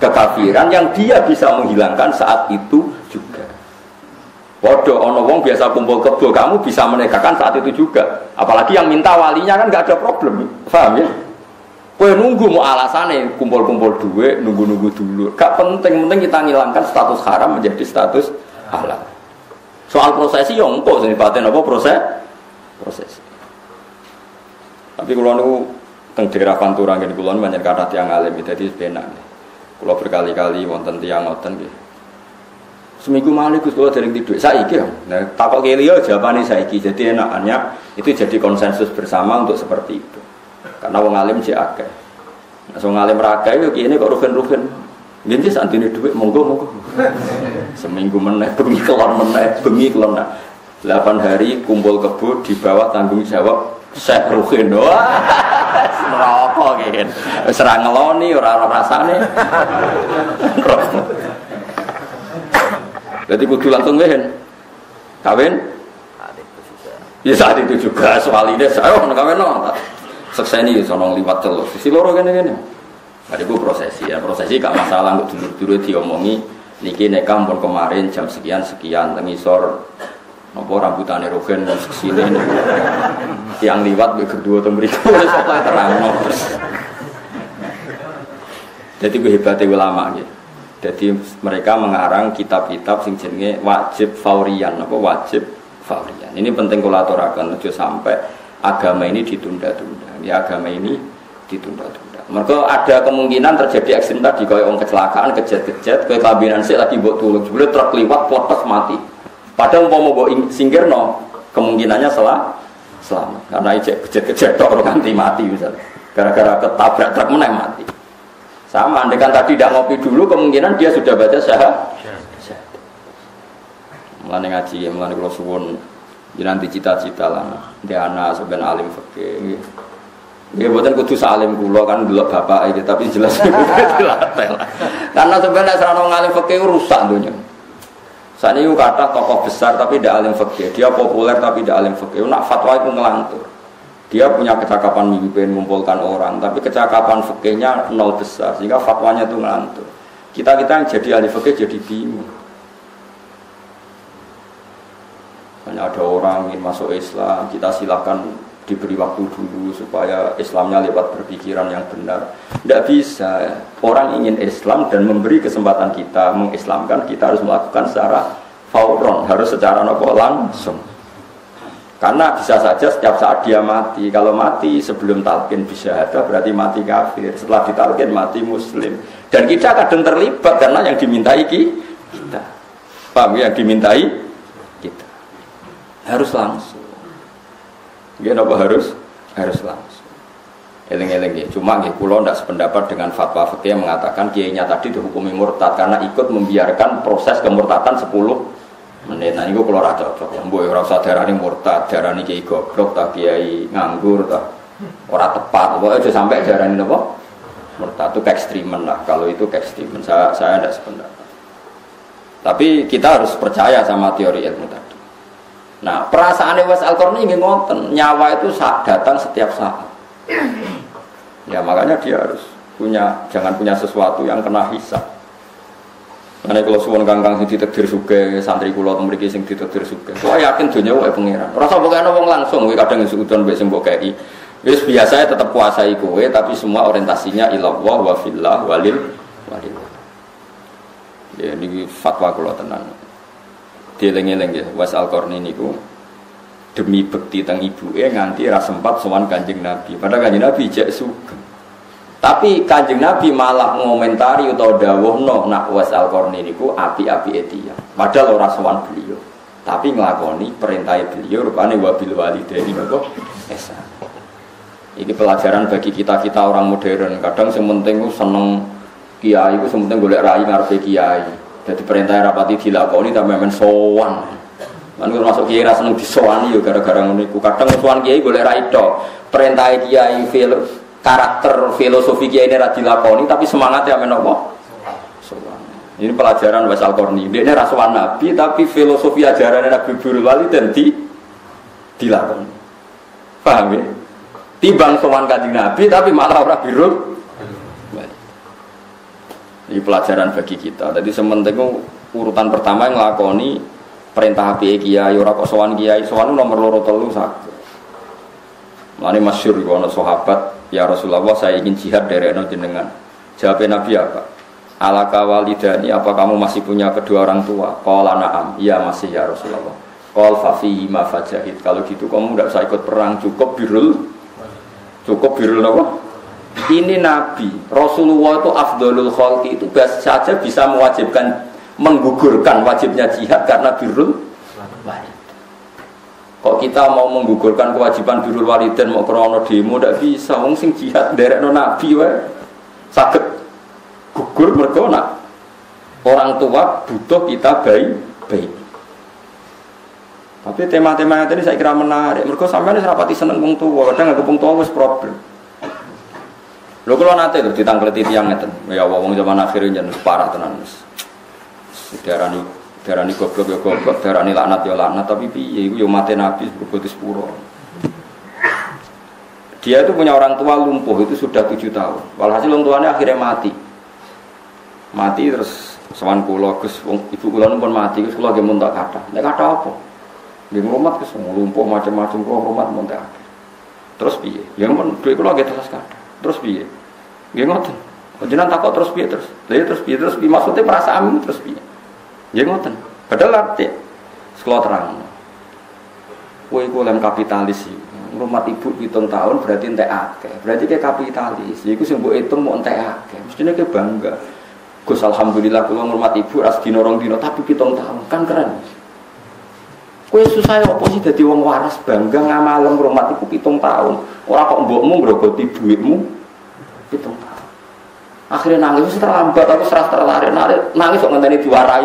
kekafiran yang dia bisa menghilangkan saat itu juga. Waduh, ono wong biasa kumpul kebo, kamu bisa menegakkan saat itu juga. Apalagi yang minta walinya kan nggak ada problem, paham ya? Kowe nunggu mau alasannya kumpul-kumpul duit, nunggu-nunggu dulu. Gak penting kita ngilangkan status haram menjadi status halal. Soal prosesi yang engkau sini paten apa prosesi. Tapi kalau nu teng daerah Pantura ngene kula banyak kata tiang alim, jadi benar. Kalau berkali-kali wonten tiang ngoten nggih. Seminggu malih Gus kula dereng tidur. Saiki ya. Nah, takok keliyo jawabane saiki. Jadi enakannya itu jadi konsensus bersama untuk seperti itu. Karena wong alim jek akeh. Nah, wong alim ra akeh yo kene kok rugen-rugen. Nggih santine dhuwit monggo. Seminggu meneh bengi kelon meneh, bengi kelon. 8 hari kumpul kebo di bawah tanggung jawab Syekh Ruhin. Wah. Neraka kene. Wis ra ngeloni ora rasane. Jadi kudu langsung kawin. Ya saat itu juga soal ini saya kawin no. Sekseni sonong liwat celuk. Sisi loro kene. Adiku prosesi ya, prosesi gak masalah untuk dulur-dulur diomongi niki nek kampung kemarin jam sekian teng isor napa rambutane rogen sini tiang liwat be kedua teng mriku wis terangno. Jadi hebatnya ulama gitu. Jadi mereka mengarang kitab-kitab sing jenenge wajib faurian, apa wajib faurian. Ini penting kula aturaken aja sampai agama ini ditunda-tunda. Ya agama ini ditunda-tunda. Mergo ada kemungkinan terjadi ekstrim tadi kaya wong kecelakaan, kejet-kejet, kaya kabinan sik lagi mbok tulung, jebule truk liwat potos mati. Padahal umpama mbok singkirno, kemungkinannya selamat. Karena kejet-kejet tok nganti mati misalnya. Gara-gara ketabrak truk meneh mati. Sama, andaikan tadi tidak ngopi dulu, kemungkinan dia sudah baca syahadat. Mulane ngaji, mulane kula suwun nanti cita-cita lah. Dia anak sebenarnya alim fikih. Ya buatan kudu salim kula kan delok bapak iki tapi jelas dilatel. Karena sebenarnya sarana ngalim fikih rusak dunia. Sakniki kata tokoh besar tapi tidak alim fikih. Dia populer tapi tidak alim fikih. Nak fatwa itu ngelantur. Dia punya kecakapan mimpin mengumpulkan orang, tapi kecakapan fikihnya nol besar, sehingga fatwanya itu ngelantur. Kita yang jadi ahli fikih jadi bingung. Hanya ada orang ingin masuk Islam, kita silakan diberi waktu dulu supaya Islamnya lewat berpikiran yang benar. Tidak bisa. Orang ingin Islam dan memberi kesempatan kita mengislamkan, kita harus melakukan secara fauron, harus secara langsung. Karena bisa saja setiap saat dia mati. Kalau mati sebelum talqin bisyahadah berarti mati kafir. Setelah ditalqin mati muslim. Dan kita kadang terlibat karena yang dimintai kita. Paham ya? Yang dimintai kita. Harus langsung. Kenapa harus langsung. Eling-eling ya. Cuma nggih kula ndak sependapat dengan fatwa fikih yang mengatakan kiainya tadi dihukumi murtad karena ikut membiarkan proses kemurtadan 10 menit. Nah, itu kalau ora cocok. Mbok ora usah darani murtad, darani kiai goblok ta kiai nganggur ta. Ora tepat. Pokoke aja sampai darani napa? Murtad itu ekstremen lah. Kalau itu ekstremen saya tidak sependapat. Tapi kita harus percaya sama teori ilmu tadi. Nah, perasaan Uwais Al-Qarni nggih ngoten, nyawa itu datang setiap saat. Ya makanya dia harus jangan punya sesuatu yang kena hisab. Karena kalau suwon kangkang sing ditakdir sugih, santri kula teng mriki sing ditakdir sugih. Saya yakin dunya wae pangeran. Ora usah mbokane wong langsung, kowe kadang sudon mbek sing mbok kei. Wis biasa tetep kuasai kowe, tapi semua orientasinya ilallah wa fillah walil. Ya niki fatwa kula tenan. Dieling-eling ya, Uwais Al-Qarni niku demi bekti teng ibuke nganti ra sempat sowan Kanjeng Nabi. Padahal Kanjeng Nabi jek sugih. Tapi Kanjeng Nabi malah ngomentari utawa dawuhno nak Uwais Al-Qarni niku api-api tiyang. Padahal ora sowan beliau, tapi nglakoni perintah beliau rupane wabil walidaini napa ihsan. Ini pelajaran bagi kita-kita orang modern. Kadang sing penting ku seneng kiai ku sing penting golek rai ngarepe kiai. Dadi perintah rapati dilakoni ta men sowan. Lan termasuk kiai ra seneng disowani yo gara-gara ngono iku. Kadang sowan kiai golek rai tok. Perintah kiai karakter filosofi kiai ini dilakoni tapi semangatnya menapa? Ini pelajaran Uwais Al-Qarni. Dia ini rasulan Nabi tapi filosofi ajaran Nabi Birrul Walidain dilakoni. Paham ya? Timbang sowan Kanjeng Nabi tapi malah ora birrul Walidain. Ini pelajaran bagi kita. Jadi sementing urutan pertama yang nglakoni perintah kiai ora kok sowan kiai, sowan nomor 2 3 saged. Mane masyhur iku ana sahabat, ya Rasulullah saya ingin jihad derekno jenengan. Jawab Nabi apa? Alaka walidani, apa kamu masih punya kedua orang tua? Qala na'am. Iya masih ya Rasulullah. Qal fa fihi ma fajahid. Kalau gitu kamu tidak usah ikut perang, cukup birrul apa? Ini Nabi, Rasulullah itu afdhalul khalqi itu saja bisa mewajibkan menggugurkan wajibnya jihad karena birrul walidain. Kok kita mau menggugurkan kewajiban birrul walidain mau krono demo ndak bisa. Wong sing jihad nderekno nabi wae saged gugur mergo nak orang tua butuh kita baik. Tapi tema-tema ini saya kira menarik. Mergo sampeyan wis rapati seneng wong tua, kadang anggap wong tua wis problem. Lho kula nate lho ditangkleti tiyang ngeten. Ya wong zaman akhir yen parah tenan wis. Darani goblok ya goblok, darani laknat ya laknat, tapi piye iku ya mate nabi berbuat sepuro. Dia itu punya orang tua lumpuh itu sudah 7 tahun. Walhasil orang tuanya akhirnya mati. Mati terus sawan kula Gus ibu kula pun mati, Gus kula ge mun tak kathah. Nek kathah apa? Nggih ngrumat Gus lumpuh macam-macam kula ngrumat mun tak. Terus piye? Ya mun dhuwit kula ge terus kathah. Terus piye? Nggih ngoten. Panjenengan takok terus piye terus? Lha terus piye terus piye maksudnya perasaanmu terus piye? Nggih ngoten. Padahal arti sekolah terang. Kowe iku lem kapitalis iki. Ngrumat ibu 7 tahun berarti entek akeh. Berarti ke kapitalis. Iku sing mbok hitung mau entek akeh. Mestine ke bangga. Gus alhamdulillah kula ngrumat ibu ras dina rong dina tapi 7 tahun. Kan keren. Kowe susah opo sih dadi wong waras bangga ngamal ngrumat ibu 7 tahun. Ora kok mbokmu ngrogoti duitmu 7 tahun. Akhirnya nangis terlambat aku serah terlari nangis kok ngenteni diwarai.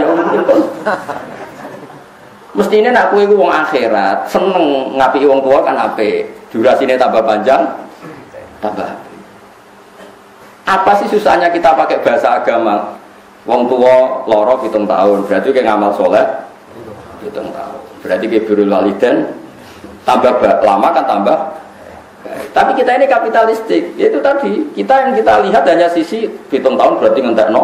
Mestine nek kowe iku wong akhirat, seneng ngapiki wong tua kan apik. Durasine tambah panjang, tambah apik. Apa sih susahnya kita pakai bahasa agama? Wong tua loro 7 tahun, berarti kayak ngamal soleh 7 tahun. Berarti kayak birrul walidain tambah lama kan tambah. Tapi kita ini kapitalistik. Itu tadi, yang kita lihat hanya sisi 7 tahun berarti ngentekno.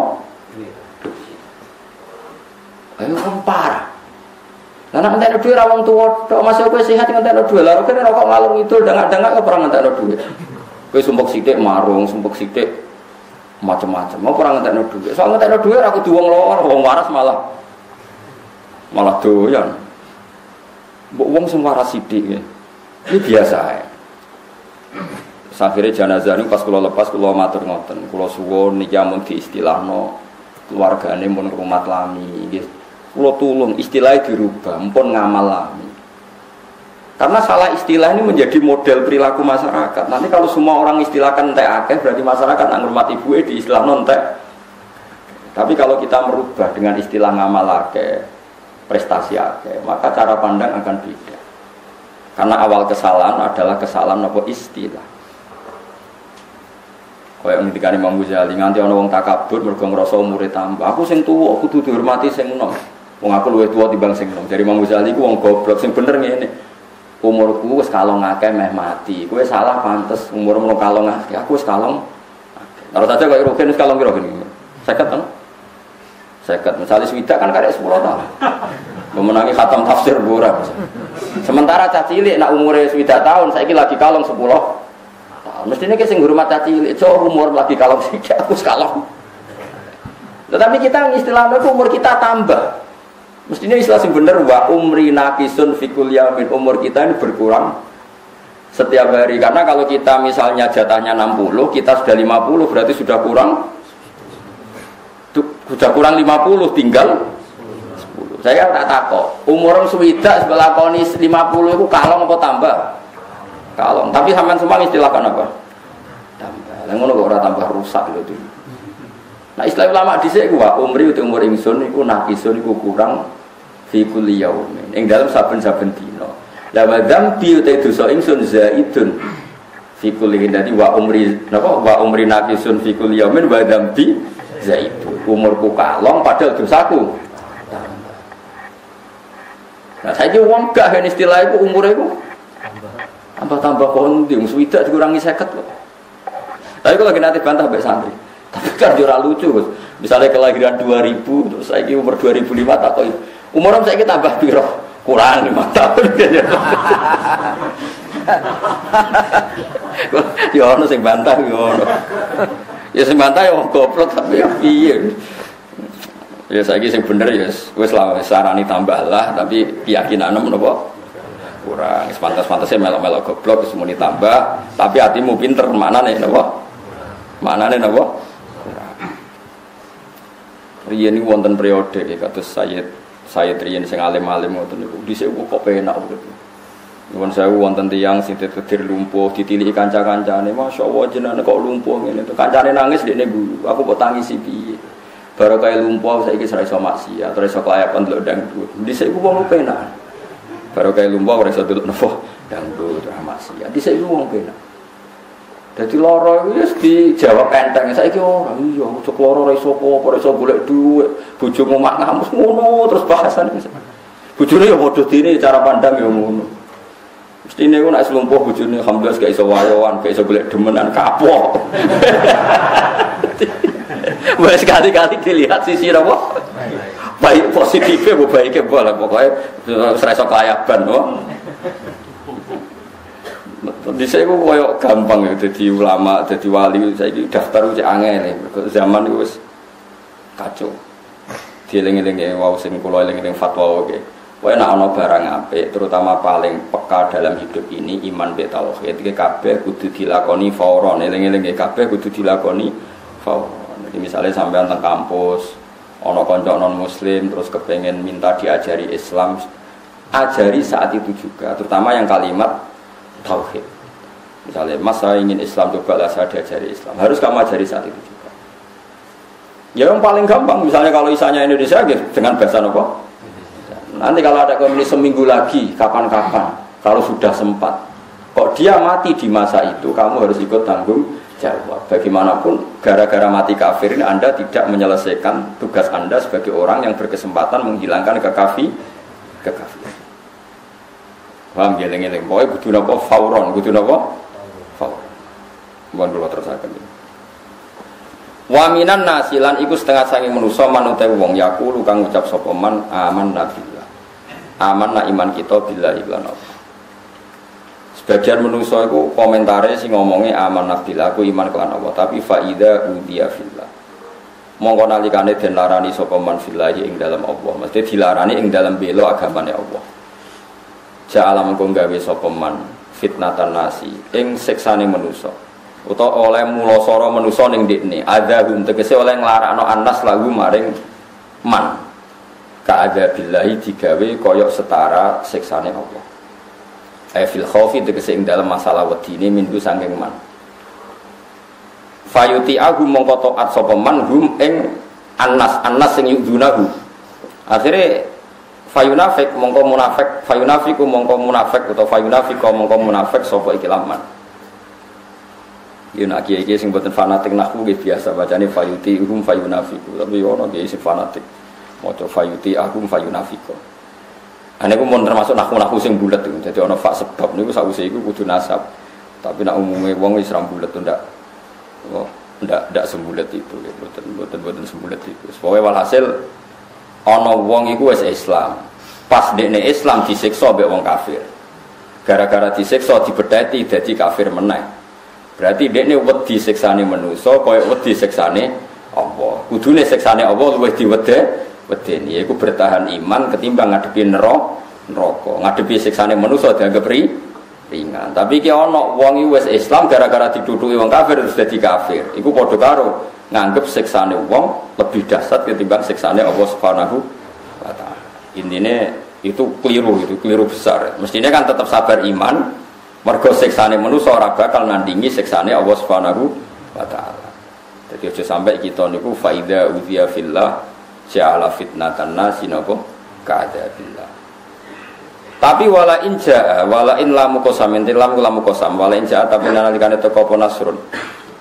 Ayo kan parah. Lah nek entekno dhuwit ra wong tuwa tok masih kowe sehat entekno dhuwit. Lah kene rokok ngalung ngidul dengak-dengak kok perang entekno dhuwit. Kowe sumpek sithik marung, sumpek sithik macam-macam. Mau perang entekno dhuwit. Soal entekno dhuwit ra kudu wong loro, wong waras malah doyan. Mbok wong sing waras sithik ya. Ini biasa ya. Akhirnya jenazah ini pas kula lepas kula matur ngoten. Kula suwun niki amun diistilahno keluargane mun rumat lami nggih. Kalau tolong istilahnya dirubah, mpun ngamal lami. Karena salah istilah ini menjadi model perilaku masyarakat. Nanti kalau semua orang istilahkan entek akeh, berarti masyarakat ngurmat ibu di istilah nontek. Tapi kalau kita merubah dengan istilah ngamal akeh, prestasi akeh, maka cara pandang akan beda. Karena awal kesalahan adalah kesalahan apa istilah. Kayak ngendikane Imam Ghazali, nganti ana wong takabur mergo ngrasa umure tambah. Aku sing tuwa, kudu dihormati sing enom. Wong aku luwih tuwa timbang sing enom. Dari Imam Ghazali ku wong goblok sing bener ngene. Umurku wis kalong akeh meh mati. Kowe salah pantes umurmu kalong akeh. Aku wis kalong. Terus aja kaya Rugen wis kalong piro gini. 50 kan? 50. Misalnya swidak kan karek 10 tahun. Memenangi khatam tafsir ora. Sementara cah cilik nak umure swidak tahun saiki lagi kalong 10 tahun. Mestine ki sing ngurmat cah cilik, cok umur lagi kalong sithik aku wis kalong. Tetapi kita istilahnya umur kita tambah. Mestinya istilah yang benar wa umri naqisun fi kulli yamin, umur kita ini berkurang setiap hari. Karena kalau kita misalnya jatahnya 60, kita sudah 50 berarti sudah kurang 50 tinggal 10. Saya tak takok, umur swidak sebelah koni 50 itu kalong apa tambah? Kalong. Tapi sampean semua istilahkan apa? Tambah. Lah ngono kok ora tambah rusak lho itu. Nah istilah ulama dhisik ku wa umri uti umur ingsun iku naqisun iku kurang fi kulli yaumin ing dalam saben-saben dina. La wa dzambi uti dosa ingsun zaidun fi kulli dadi wa umri napa wa umri naqisun fi kulli yaumin wa dzambi zaidun. Umurku kalong padahal dosaku tambah. Nah saiki wong gak hen istilah iku umure iku tambah kondi wong swidak dikurangi 50 kok. Tapi kalau lagi nanti bantah mbek santri. Tapi kan ora lucu, Gus. Misalnya kelahiran 2000 terus saiki umur 2005 tak kok umurnya saiki tambah piro? Kurang 5 tahun. Ya ono sing bantah ya ono. Ya sing bantah ya wong goblok tapi ya piye. Ya saiki sing bener ya wis lah sarani tambah lah tapi keyakinane menapa kurang. Pantas-pantasnya melok-melok goblok wis muni tambah tapi hatimu pinter maknane napa? Maknane napa? Riyen niku wonten periode kados Sayyid riyen sing alim-alim ngoten niku. Dhisik kok penak urip. Nuwun sewu wonten tiyang sing ditetir lumpuh, ditiliki kanca-kancane, masyaallah jenengan kok lumpuh ngene to. Kancane nangis dekne guru, aku kok tangisi piye. Baru kaya lumpuh saiki ora iso maksiat, ora iso kelayapan delok dangdut. Dhisik ku wong penak. Baru kaya lumpuh ora iso delok napa dangdut ora maksiat. Dhisik ku wong penak. Dadi lara iku wis dijawab enteng. Saiki ora iya, ojo lara ora iso apa, ora iso golek dhuwit. Bojomu mak ngamus ngono terus bahasan. Bojone ya padha dene cara pandang ya ngono. Mestine ku nek slumpuh bojone alhamdulillah gak iso wayoan, gak iso golek demenan kapok. Wes kali-kali dilihat sisi apa? Baik positifnya, baiknya boleh pokoknya serasa kelayaban, Di saya ku koyo gampang ya, jadi ulama, jadi wali, saya daftar uji angin nih, zaman itu kacau. Dieling-eling ya, wow sing kulo eling-eling fatwa oke. Pokoknya nak ono barang apik, terutama paling peka dalam hidup ini iman be tauhid. Kabeh kudu dilakoni fauron, eling-eling kabeh kudu dilakoni fauron. Jadi misalnya sampai teng kampus, ono konco non muslim terus kepengen minta diajari Islam, ajari saat itu juga, terutama yang kalimat tauhid. Misalnya, Mas saya ingin Islam, cobalah saya diajari Islam. Harus kamu ajari saat itu juga. Ya yang paling gampang, misalnya kalau isanya Indonesia, gitu, dengan bahasa apa? Nanti kalau ada komunis seminggu lagi, kapan-kapan, kalau sudah sempat, kok dia mati di masa itu, kamu harus ikut tanggung jawab. Bagaimanapun, gara-gara mati kafir ini Anda tidak menyelesaikan tugas Anda sebagai orang yang berkesempatan menghilangkan kekafiran. Paham geleng-geleng. Pokoknya kudu napa fauron, kudu napa fauron. Mohon kula terusaken. Wa minan nasilan iku setengah sange manusa manute wong yaqulu kang ngucap sapa man aman nabillah. Aman na iman kita billahi lan Allah. Sebagian manusa iku komentare sing ngomongé aman nabillah aku iman kelan Allah, tapi faida udiya fillah. Mongko nalikane den larani sapa man fillahi ing dalam Allah, mesti dilarani ing dalam bela agamane Allah. Ja'ala mengko gawe sapa man fitnatan nasi ing siksane manusa utawa oleh mulasara manusa ning ndekne adzabun tegese oleh nglarakno annas lagu maring man ka adzabillahi digawe kaya setara siksane Allah fil khaufi tegese ing dalam masalah wedine mindu saking man fayuti agu mongko taat sapa man hum ing annas sing yudunahu akhire fayunafik mongko munafik fayunafiku mongko munafik atau fayunafiko mongko munafik sapa iki laman. Yen iki sing boten fanatik nahwu nggih biasa bacane fayuti hum fayunafiku tapi ono nggih sing fanatik maca fayuti ahum fayunafiko. Ane ku mun termasuk nahwu sing bulet itu. Dadi ono fa sebab niku sakwise iku kudu nasab. Tapi nek umume wong wis ra bulet ndak sembulet itu boten sembulet itu. Pokoke walhasil ana wong iku wis Islam. Pas dekne Islam disiksa mbek wong kafir. Gara-gara disiksa dibedheti dadi kafir meneh. Berarti dekne wedi siksane manusa kaya wedi siksane Allah. Kudune siksane Allah luwih diwedeni yaiku bertahan iman ketimbang ngadepi neraka. Ngadepi siksane manusa dianggap ringan. Tapi iki ana wong iki wis Islam gara-gara diduduki wong kafir terus dadi kafir. Iku padha karo nganggep siksane wong lebih dahsyat ketimbang siksane Allah Subhanahu wa taala. Intine itu keliru besar. Mestinya kan tetap sabar iman, mergo siksane manusa ora bakal nandingi siksane Allah Subhanahu wa taala. Jadi aja sampai kita niku faida udhiya fillah ja'ala fitnatan nasi napa ka'adabillah. Tapi wala in jaa wala in lamu qasam lamu qasam wala in jaa tapi nalikane teko apa nasrun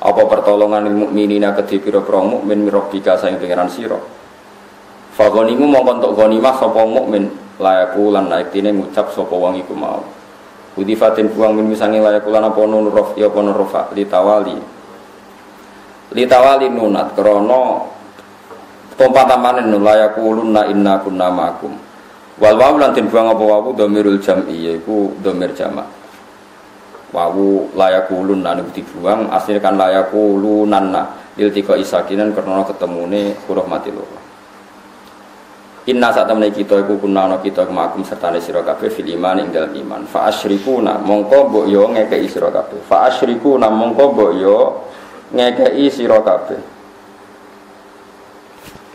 apa pertolongan mukminina kedhi pira-pira mukmin mirabika saing pangeran sira fa gonimu mongko entuk gonimah sapa mukmin layaku lan naiktine ngucap sapa wong iku mau udifatin buang min misange layaku lan apa nun rof ya apa nun rofa litawali nunat krana pompatamane nun layaku lunna inna kunna ma'akum wal wawu lan den buang apa wawu dhamirul jam'i yaiku dhamir jamak wawu layakulun lan dibuang asline kan layakulunanna iltika isakinan karena ketemune huruf mati loro inna sak temene kita iku kunana kita kemakum sertane sira kabeh fil iman ing dalem iman fa asyrikuna mongko mbok yo ngekeki sira kabeh fa asyrikuna mongko mbok yo ngekeki sira kabeh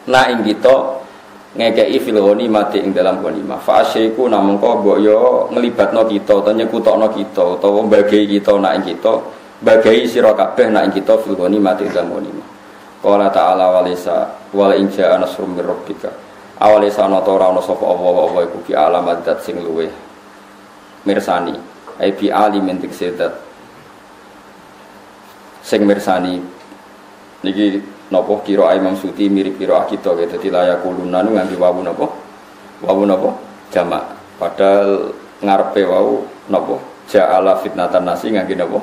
na ing kita ngekei fil ghanimati ing dalam ghanimah fa asyriku namung kok mbok yo nglibatno kita utawa nyekutokno kita utawa mbagi kita nak ing kita mbagi sira kabeh nak ing kita fil ghanimati ing dalam ghanimah qala ta'ala wala in ja'a nasrum mir rabbika awale sana ta ora ana sapa apa iku ki alamat dat sing luweh mirsani ai bi alimin tiksedat sing mirsani niki napa kira Imam Suti mirip kira kita gitu dadi layak kuluna nu nganti wawu napa jamak padahal ngarepe wau napa ja'ala fitnatan nasi ngangge napa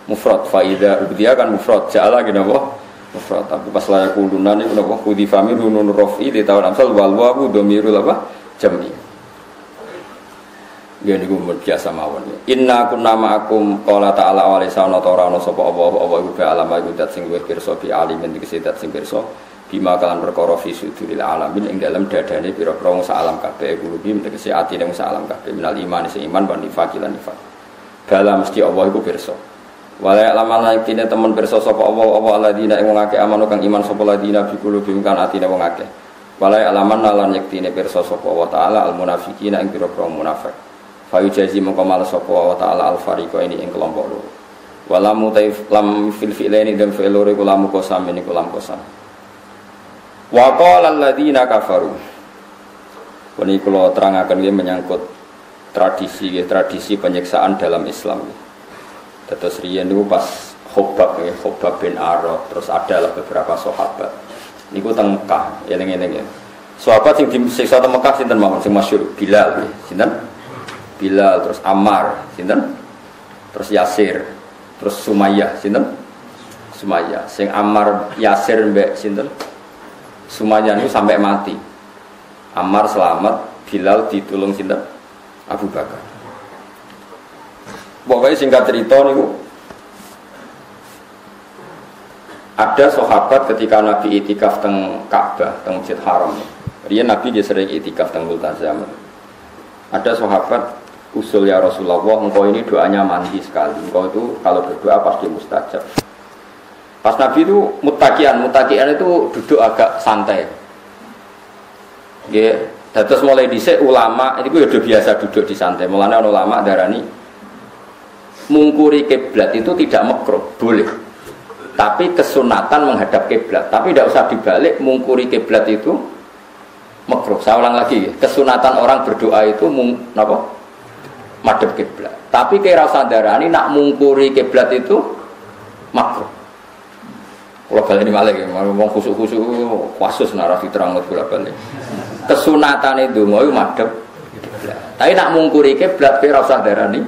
mufrad faida dia kan mufrad ja'ala ngene napa mufrad tapi pas layak kuluna niku napa kudi famir nun rafi di tahun amsal wal wawu dhamirul apa jam'i ya niku biasa mawon inna kunna ma'akum qala ta'ala wa lisana ta'ala sapa apa iku be alam iku dat sing luwih pirsa bi alimin iki dat sing pirsa bima kalan perkara fi suduril alamin ing dalem dadane pira-pira wong sak alam kabeh kulubi tegese atine wong sak alam kabeh minal iman sing iman ban nifaq lan nifaq bala mesti Allah iku pirsa wala alaman laktine temen pirsa sapa Allah alladzina ing wong akeh amanu kang iman sapa ladina bi kulubi kan atine wong akeh wala alaman lan yektine pirsa sapa Allah taala al munafiqina ing pira-pira munafik fayu jazi mengkomal sapa wa ta'ala al-fariqa ini ing kelompok loro walamu taif lam fil fi'laini dan fi'l loro iku lamu qasam ini kulam qasam wa qala alladziina kafaru ini kula terangaken iki menyangkut tradisi penyiksaan dalam Islam terus riyen niku pas Khobab bin Arad terus ada beberapa sahabat niku teng Mekah eling-eling ya sahabat sing disiksa teng Mekah sinten mawon sing masyhur Bilal sinten Bilal, terus Ammar, sinten? Terus Yasir, terus Sumayyah, sinten? Sumayyah. Sing Ammar, Yasir mbek sinten? Sumayyah niku sampai mati. Ammar selamat, Bilal ditulung sinten? Abu Bakar. Pokoknya singkat cerita niku ada sahabat ketika Nabi itikaf teng Ka'bah, teng Masjid Haram. Riyen Nabi dia sering itikaf teng Multazam. Ada sahabat usul ya Rasulullah, engkau ini doanya mandi sekali. Engkau itu kalau berdoa pasti mustajab. Pas Nabi itu mutakian itu duduk agak santai. Ya, terus mulai dhisik ulama itu udah biasa duduk di santai. Mulane ulama darani mungkuri kiblat itu tidak makruh, boleh. Tapi kesunatan menghadap kiblat. Tapi tidak usah dibalik mungkuri kiblat itu makruh. Saya ulang lagi, kesunatan orang berdoa itu napa? Madhep kiblat. Tapi kira sadarani nak mungkuri kiblat itu makruh. Kalau balik ini malah ngomong khusuk-khusuk kasus narasi terang bolak-balik. Kesunatan itu mau madhep kiblat. Tapi nak mungkuri kiblat kira sadarani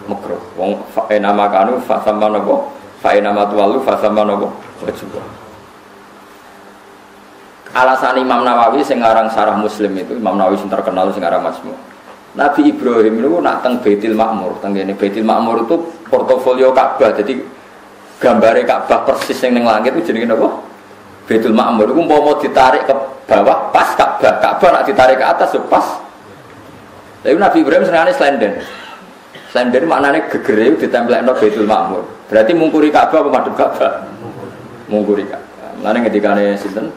makruh. Wong fa nama kanu fa sama napa? Fa nama tuwalu fa sama napa? Wajib. Alasan Imam Nawawi sing aran Syarah Muslim itu Imam Nawawi sing terkenal sing aran Majmu'. Nabi Ibrahim itu nak teng Baitul Ma'mur, teng ngene Baitul Ma'mur itu portofolio Ka'bah. Jadi gambare Ka'bah persis yang ning langit itu jenenge napa? Baitul Ma'mur. Iku umpama ditarik ke bawah pas Ka'bah. Ka'bah nak ditarik ke atas yo pas. Tapi Nabi Ibrahim senengane slenden. Slenden maknane gegere ditempelekno Baitul Ma'mur. Berarti mungkuri Ka'bah apa madhep Ka'bah? Mungkuri Ka'bah. Mulane ngendikane sinten?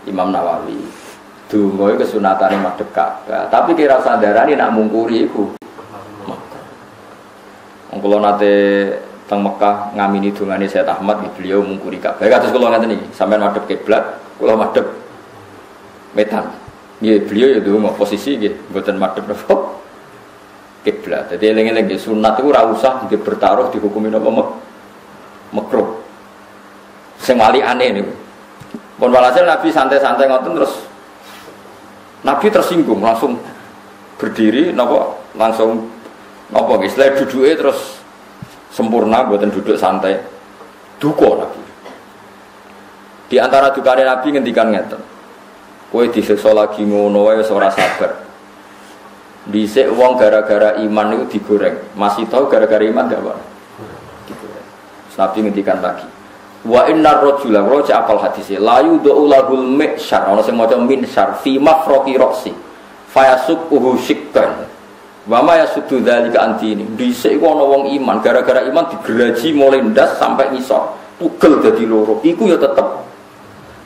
Imam Nawawi. Dungo itu kesunatan yang madhep Ka'bah. Tapi kira sadarani nak mungkuri itu. Kalau nate teng Mekah ngamini dungane Sayyid Ahmad, beliau mungkuri Ka'bah. Kados kula ngeten iki, sampean madhep kiblat, kula madhep wetan. Nggih, beliau ya donga posisi nggih, mboten madhep napa kiblat. Dadi eling-eling nggih sunat iku ora usah bertaruh dihukumi napa makruh. Sing wali aneh niku. Pun walhasil Nabi santai-santai ngoten terus Nabi tersinggung langsung berdiri langsung setelah duduknya terus sempurna buatan duduk santai duka Nabi. Di antara dukane Nabi ngendikan ngeten, kowe disiksa lagi ngono wae ora sabar. Dhisik wong gara-gara iman itu digoreng, masih tahu gara-gara iman enggak Pak? Digoreng. Nabi ngendikan lagi, wa innar rajula raja apal hadise la yudulahul mishar ana sing maca minsyar fi mafraqi ra'si fayasuquhu shikkan wa ma yasuddu dzalika antini dhisik iku ana wong iman gara-gara iman digeraji mulai ndas sampai ngisor tugel dadi loro iku ya tetep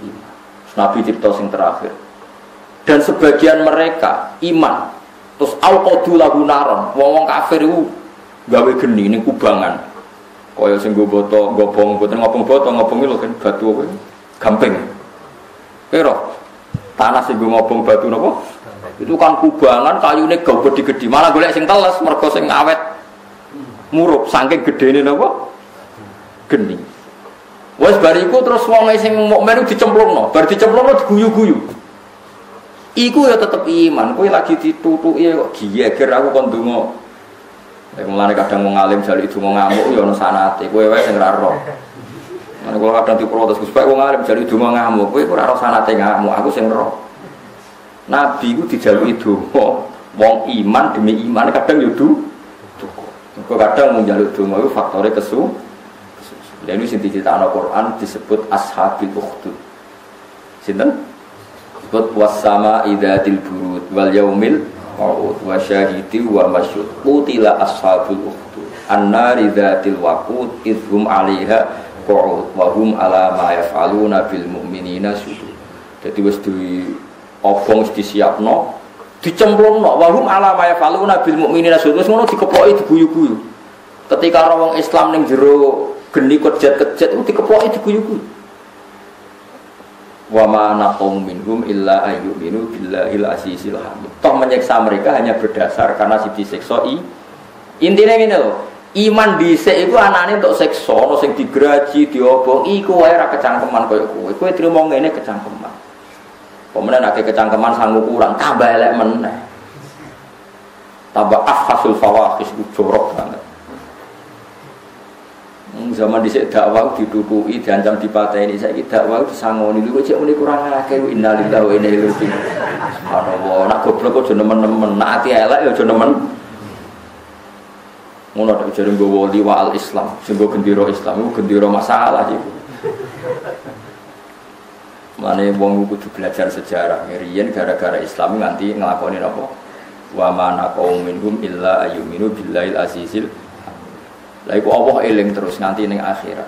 iman. Nabi cipta sing terakhir. Dan sebagian mereka iman. Terus al-qadu lahu naron, wong kafir iku gawe geni ning kubangan. Kaya sing nggo boto, ngobong, boten ngobong boto, ngobongi lho kan batu apa? Gamping. Kira tanah sing nggo ngobong batu napa? Itu kan kubangan kayune gawe gede-gede, malah golek sing teles mergo sing awet murup saking gedene napa? Geni. Wes bariku terus wong sing mukmin dicemplungno, bar dicemplungno diguyu-guyu. Iku ya tetep iman, kowe lagi ditutuki kok giyeger aku kon ndonga. Nek mulane kadang wong alim jalik donga ngamuk ya ana sanate, kowe wae sing ora roh. Mane kula kadang diprotes Gus, wong alim jalik donga ngamuk, kowe ora roh sanate ngamuk, aku sing roh. Nabi ku dijaluki donga, wong iman demi iman kadang yo duka. Kadang mau njaluk donga iku faktore kesu. Lha ini sing dicritakno Quran disebut ashabil ukhdud. Sinten? Qad wasama idzatil burud wal yaumil mau'ud wa syahidi wa masyhud qutila ashabul ukhdud annari dzatil waqud idhum 'alaiha qu'ud wa hum 'ala ma yaf'aluna bil mu'minina syuhud. Dadi wis diobong wis disiapno dicemplungno wa hum 'ala ma yaf'aluna bil mu'minina syuhud. Wis ngono dikepoki diguyu-guyu. Ketika wong Islam ning jero geni kejet-kejet itu dikepoki diguyu-guyu. Wa ma naqum minhum illa ayyuminu billahil azizil hamid. Toh menyiksa mereka hanya berdasar karena si disiksa intine ngene lho, iman dhisik iku anane untuk siksa, ono sing digraji, diobong, iku wae ra kecangkeman koyo kowe. Kowe trimo ngene kecangkeman. Pemenang nek kecangkeman sangu kurang tambah elek meneh. Tambah afhasul fawahish jorok banget. Zaman dhisik dakwah ditutuki diancam dipateni saiki dakwah disangoni lho cek muni kurang akeh innalillahi wa inna ilaihi raji'un. Subhanallah nak goblok aja nemen-nemen nak ati elek ya aja nemen. Ngono tok jare nggowo liwal Islam, sing nggo gendera Islam iku gendera masalah iku. Mane wong kudu belajar sejarah. Riyen gara-gara Islam nganti nglakoni napa? Wa ma naqum minhum illa ayyuminu billahil azizil. Lah iku Allah eling terus nganti ning akhirat.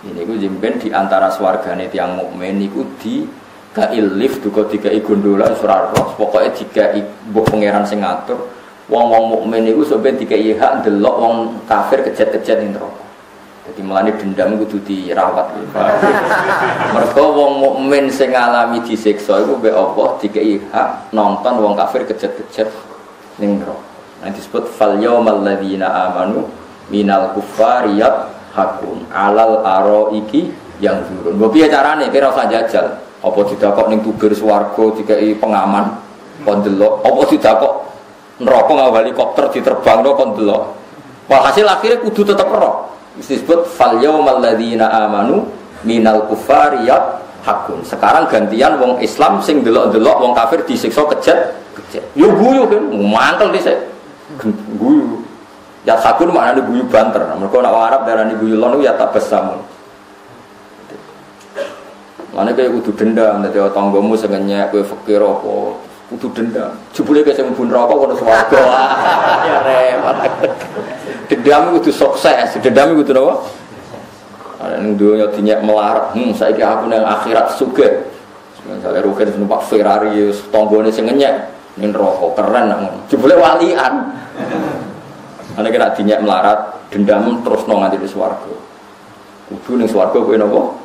Ini ku jemben di antara swargane tiyang mukmin niku di kailif duka dikai gondola ora roh, pokoke dikai mbok pangeran sing ngatur. Wong-wong mukmin niku sampeyan dikai hak ndelok wong kafir kejet-kejet ning neraka. Dadi mulane dendam kudu dirawat. Mergo wong mukmin sing ngalami disiksa iku mbek Allah dikai hak nonton wong kafir kejet-kejet ning neraka. Nah disebut fal yaumal ladzina amanu minal kufariyat hakun alal araiki yang turun. Mbok piye carane kira usah jajal. Apa didakok ning tubir swarga dikai pengaman kon delok, apa didakok neraka nggawa helikopter diterbangno kon delok. Walhasil akhirnya kudu tetep roh. Disebut fal yaumal ladzina amanu minal kufariyat hakun. Sekarang gantian wong Islam sing delok-delok wong kafir disiksa kejet-kejet. Yo guyu kan, mantel dhisik. Guyu. Ya sakun maknane guyu banter. Mergo nek wong Arab darani guyu lon ya tabassam. Mane kaya kudu dendam dadi tanggamu sing nyek kowe fakir apa kudu dendam. Jebule kaya sing mlebu neraka kono swarga. Ya repot. Dendam kudu sukses, dendam kudu napa? Ana ning donya dinyek melarat. Saiki aku nang akhirat sugih. Misale rugen numpak Ferrari tanggane sing nyek ning neraka keren nang. Jebule walian. Ana kira dinyak melarat, dendam terus nang nganti swarga. Kudu ning swarga kowe napa?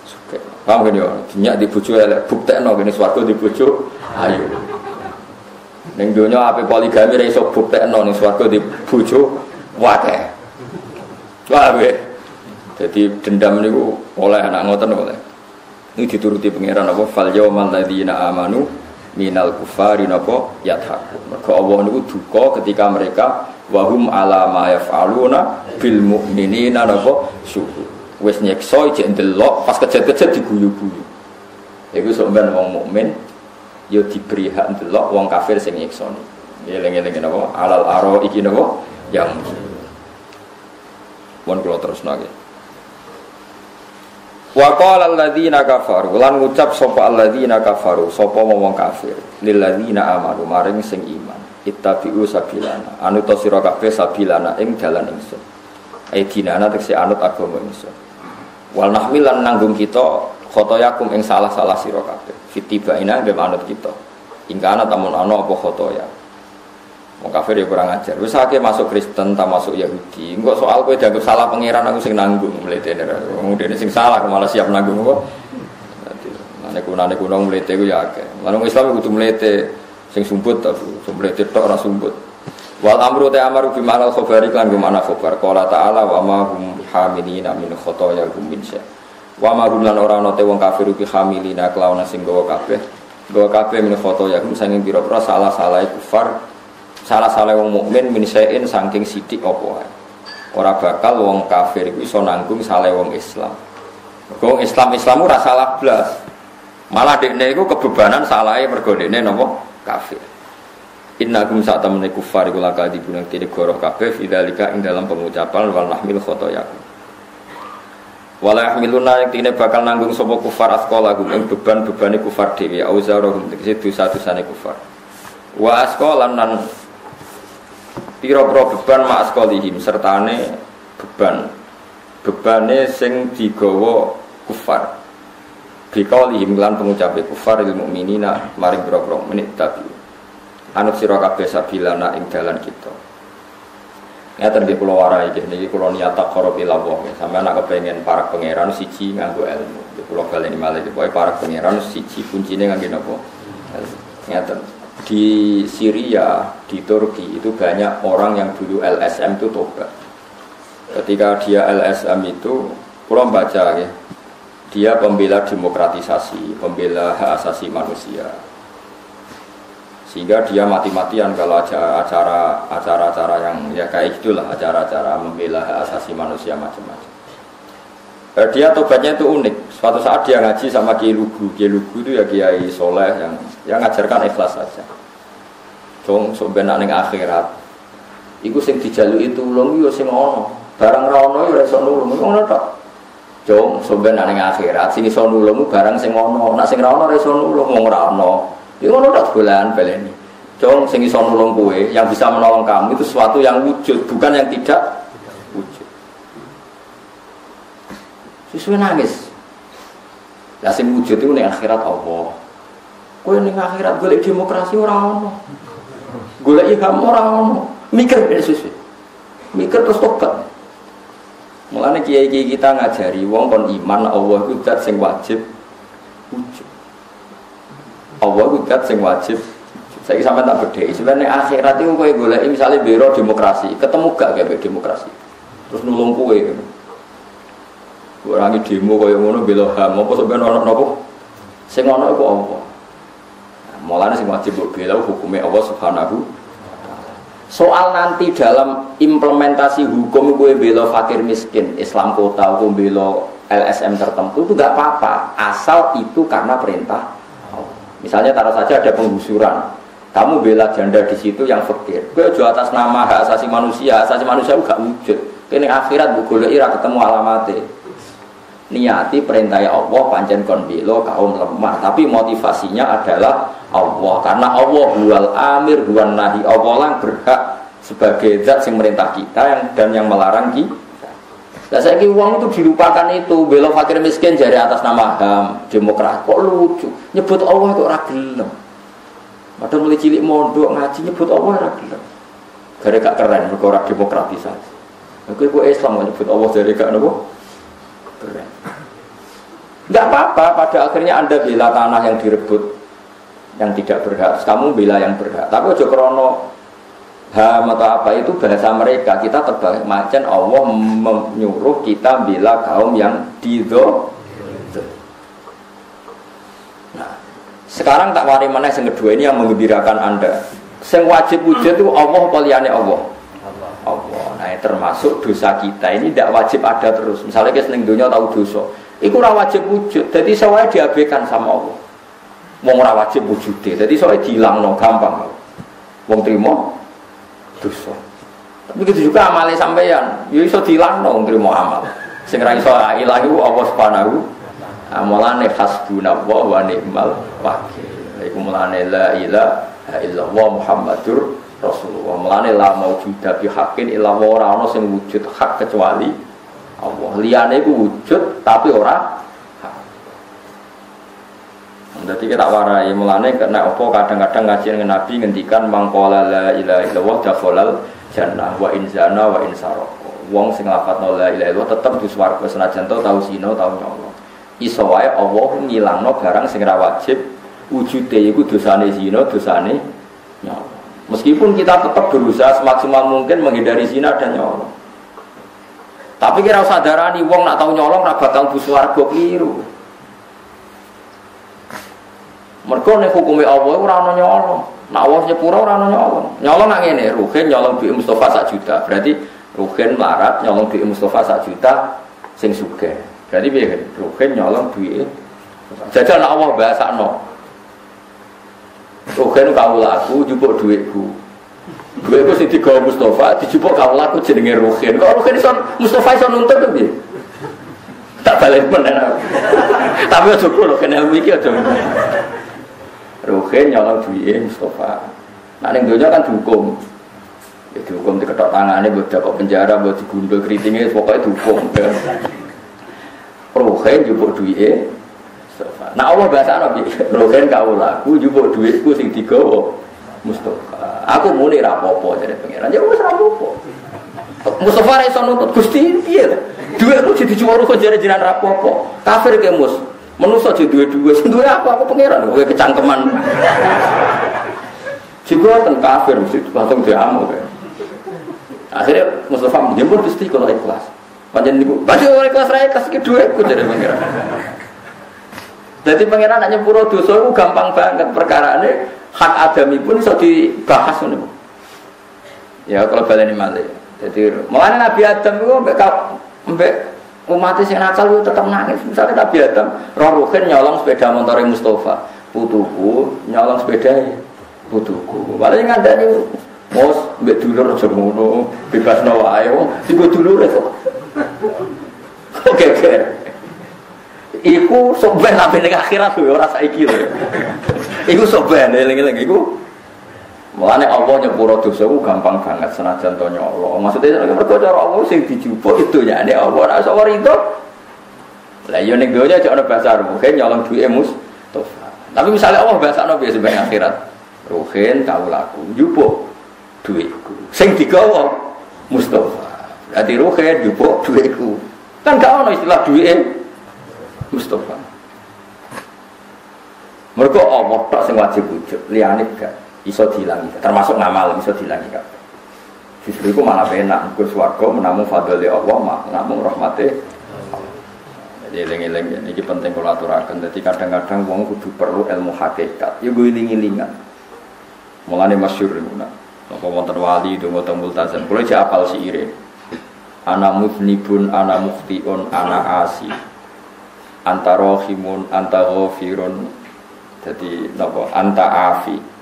Sugih. Paham kan yo? Dinyak di bojo elek buktekno kene swarga di bojo ayo. Ning donya ape poligami ra iso buktekno ning swarga di bojo wae. Wah we. Jadi dendam niku oleh anak ngoten oleh. Ini dituruti pangeran apa fal yaumal ladzina amanu minal kufari napa yadhakun. Mergo Allah niku duka ketika mereka wahum ala ma yaf'aluna bil mu'minina napa syuhud. Wis nyekso jek ndelok pas kejet-kejet diguyu-guyu. Iku sampean wong mukmin ya diberi hak ndelok wong kafir sing nyeksoni. Eling-eling napa alal aro iki napa yang mon kula terusno nggih. Wa qala alladzina kafaru lan ngucap sapa alladzina kafaru sapa wong kafir lil ladzina amanu maring sing iman ittabi'u sabilana anut sira kabeh sabilana ing dalan ingsun dinana tekse anut agama ingsun wal nahmil lan nanggung kita khotoyakum ing salah-salah sira kabeh fitibaina nggih manut kita ingkana tamun ana apa khotoya wong kafir ya kurang ajar wis akeh masuk Kristen ta masuk Yahudi engko soal kowe dianggap salah pangeran aku sing nanggung mletene wong dene sing salah malah siap nanggung kok dadi nek kuno mlete ku ya akeh lan Islam kudu mlete sing sumbut ta mlete tok ora sumbut wal amru ta amaru bi ma'al khabari kan bi ma'na khabar qala ta'ala wa ma hum hamilina min khotoya hum min syai wa marulan ora ana te wong kafir iki hamilina kelawan sing gawa kabeh min foto ya saking pira-pira salah-salah kufar salah-salah wong mukmin min sain saking sithik apa wae ora bakal wong kafir iku iso nanggung salah wong Islam wong Islam ora salah blas malah dekne iku kebebanan salahe mergo dekne napa kafir innakum sa'tamne kufar iku laka dibunang kene goroh kabeh fidzalika ing dalam pengucapan wal nahmil khotoyakum wala yahmiluna yang tine bakal nanggung sapa kufar asqala gum ing beban-bebane kufar dhewe auzarohum tegese dosa-dosane kufar wa asqalan nan pira-pira beban ma asqalihim sertane bebane sing digawa kufar dikaulihim lan pengucape kufar lil mukminina maring pira-pira menit tapi anut sira kabeh sabilana ing dalan kita. Ngaten nggih kula warai niki kula niat taqarrub ila Allah. Sampeyan nek kepengin para pangeran siji nganggo ilmu. Kula baleni malih pokoke para pangeran siji kuncine nganggo napa? Ngaten. Di Syria, di Turki itu banyak orang yang dulu LSM itu tobat. Ketika dia LSM itu kula baca ya. Dia pembela demokratisasi, pembela hak asasi manusia. Sehingga dia mati-matian kalau acara-acara yang ya kayak itulah acara-acara membela hak asasi manusia macam-macam. Dia tobatnya itu unik. Suatu saat dia ngaji sama Kiai Lugu itu ya Kiai Soleh yang ngajarkan ikhlas saja. Jong sebenarnya ning akhirat. Iku sing dijaluki tulung yo sing ono. Barang ra ono yo iso nulung. Ngono tok. Jong sebenarnya ning akhirat sing iso nulung barang sing ono. Nek sing ra ono iso nulung wong ora ono. Itu ngono tak bulan baleni. Jong sing iso nulung kowe, yang bisa menolong kamu itu sesuatu yang wujud, bukan yang tidak wujud. Sesuai nangis. Lah sing wujud itu ning akhirat Allah. Kowe ning akhirat golek demokrasi ora ono. Golek ilham ora ono. Mikir sesuai. Mikir terus tobat. Mulane kiai-kiai kita ngajari wong kon iman Allah itu zat sing wajib wujud. Allah itu zat sing wajib. Saya sampai tak bedheki. Sebenarnya akhirat itu kowe goleki misalnya biro demokrasi, ketemu gak kayak demokrasi. Terus nulung kowe. Orang demo kaya ngono bela HAM apa sebenarnya ono napa? Sing ono iku apa? Mulane sing wajib bela hukume Allah Subhanahu. Soal nanti dalam implementasi hukum kowe bela fakir miskin, Islam kota, hukum bela LSM tertentu itu enggak apa-apa, asal itu karena perintah. Misalnya taruh saja ada penggusuran, kamu bela janda di situ yang fakir. Kowe aja atas nama hak asasi manusia enggak wujud. Kene akhirat mbok goleki ra ketemu alamate. Niati perintah Allah pancen kon bela kaum lemah, tapi motivasinya adalah Allah. Karena Allah huwal amir huwan nahi. Allah lah berhak sebagai zat yang merintah kita dan yang melarang kita. Lah saiki wong itu dilupakan itu, bela fakir miskin jari atas nama HAM, demokrasi. Kok lucu? Nyebut Allah kok ora gelem. Padahal mulai cilik mondok ngaji nyebut Allah ora gelem. Gara gak keren mergo ora demokratisasi. Kowe kok Islam nyebut Allah jare gak napa? Keren. Enggak apa-apa, pada akhirnya Anda bela tanah yang direbut yang tidak berhak, kamu bela yang berhak. Tapi aja krono HAM atau apa itu bahasa mereka, kita terbalik macam Allah menyuruh kita bela kaum yang dido. Nah, sekarang tak wari mana yang kedua ini yang menggembirakan Anda. Yang wajib wujud itu Allah apa liyane Allah? Allah. Nah, termasuk dosa kita ini tidak wajib ada terus. Misalnya kita seneng dunia tahu dosa, itu ora wajib wujud. Jadi saya diabaikan sama Allah. Wong ora wajib wujude. Jadi saya dilangno gampang. Wong trimo dosa. Tapi begitu juga amale sampeyan, ya iso dilangno nrimo amal. Sing ra iso ilang iku Allah Subhanahu. Amalane hasbunallah wa ni'mal wakil. Iku mulane la ilaha illallah Muhammadur Rasulullah. Mulane la maujuda bi haqqin illa wa ora ana sing wujud hak kecuali Allah. Liyane iku wujud tapi ora hak. Dadi kita warai mulane kena apa kadang-kadang ngaji dengan Nabi ngendikan mangqala la ilaha illallah dakhalal jannah wa in zana wa in sarqa. Wong sing lafadzno la ilaha illallah tetep di swarga senajan tau zina tau nyolong. Iso wae Allah ngilangno barang sing ra wajib wujude iku dosane zina, dosane nyolong. Meskipun kita tetap berusaha semaksimal mungkin menghindari zina dan nyolong. Tapi kira usah darani wong nak tau nyolong ra bakal mlebu swarga kliru. Mergo nek hukume Allah ora ana nyolong. Nek Allah nyepuro ora ana nyolong. Nyolong nak ngene, Ruhin nyolong duit Mustafa 1 juta. Berarti Ruhin larat nyolong duit Mustafa 1 juta sing sugih. Berarti piye? Ruhin nyolong duit. Jajal nek Allah bahasakno. Ruhin kawulaku jupuk duitku. Duitku sing digawa Mustafa dijupuk kawulaku jenenge Ruhin. Kok Ruhin iso Mustafa iso nuntut to piye? Tak balik meneh. Tapi aja kok kene iki aja. Ruhin nyolong duit Mustafa. Nah ning donya kan dihukum. Ya dihukum diketok tangane mbok dapat penjara, mbok digundul kritinge pokoke dihukum. Ruhin njupuk duit Mustafa. Nah Allah bahasane piye? Ruhin kawulaku njupuk duitku sing digawa Mustafa. Aku muni ra apa-apa jare pangeran. Ya wis ra apa-apa. Mustafa ra iso nuntut Gusti piye to? Duitku dijual kok jare jiran ra apa-apa. Kafir ke Mus. Manusa aja duwe-duwe, sing duwe apa aku pangeran kowe kecangkeman. Juga ten kafir mesti langsung diamuk. Akhirnya Mustafa menjemput Gusti kalau ikhlas. Pancen niku, "Badhe ikhlas ra ikhlas iki duweku," jare pangeran. Dadi pangeran nak nyepuro dosa iku gampang banget perkarane hak adami pun iso dibahas ngono. Ya kalau baleni malih. Jadi mulane Nabi Adam iku mbek umat sing nakal itu tetap nangis. Misalnya Nabi Adam, Ruhin nyolong sepeda motor Mustafa, putuku nyolong sepeda putuku. Paling ngandani mos mbek dulur aja ngono, bebasno wae wong digo dulure kok. Oke. Iku sok ben sampe ning akhirat yo ora saiki lho. Iku sok ben eling-eling iku. Mulane Allah nyepuro dosaku gampang banget senajan to nyolong. Maksudnya mergo cara Allah sing dijupuk itu nyane Allah ora iso rido. Lah yo ning donya aja ana bahasa Ruhin nyolong duwe Mustafa. Tapi misalnya Allah bahasane piye sampeyan akhirat? Ruhin kawulaku njupuk duitku. Sing digawa Mustafa. Berarti Ruhin njupuk duitku. Kan gak ono istilah duwe Mustafa. Mergo Allah tok sing wajib wujud, liyane gak iso dilangi, termasuk ngamal iso dilangi kan. Justru itu malah enak, ke swarga menamung fadli Allah, menamung rahmati Allah. Jadi eling-eling ini penting kalau aturakan. Jadi kadang-kadang wong kudu perlu ilmu hakikat. Ya gue iling-ilingan. Mulane masyhur niku nak. Napa wonten wali donga teng multazam. Kula jek apal siire. Ana mudnibun, ana mukhtiun, ana asi. Anta rahimun, anta ghafirun. Jadi napa anta afi.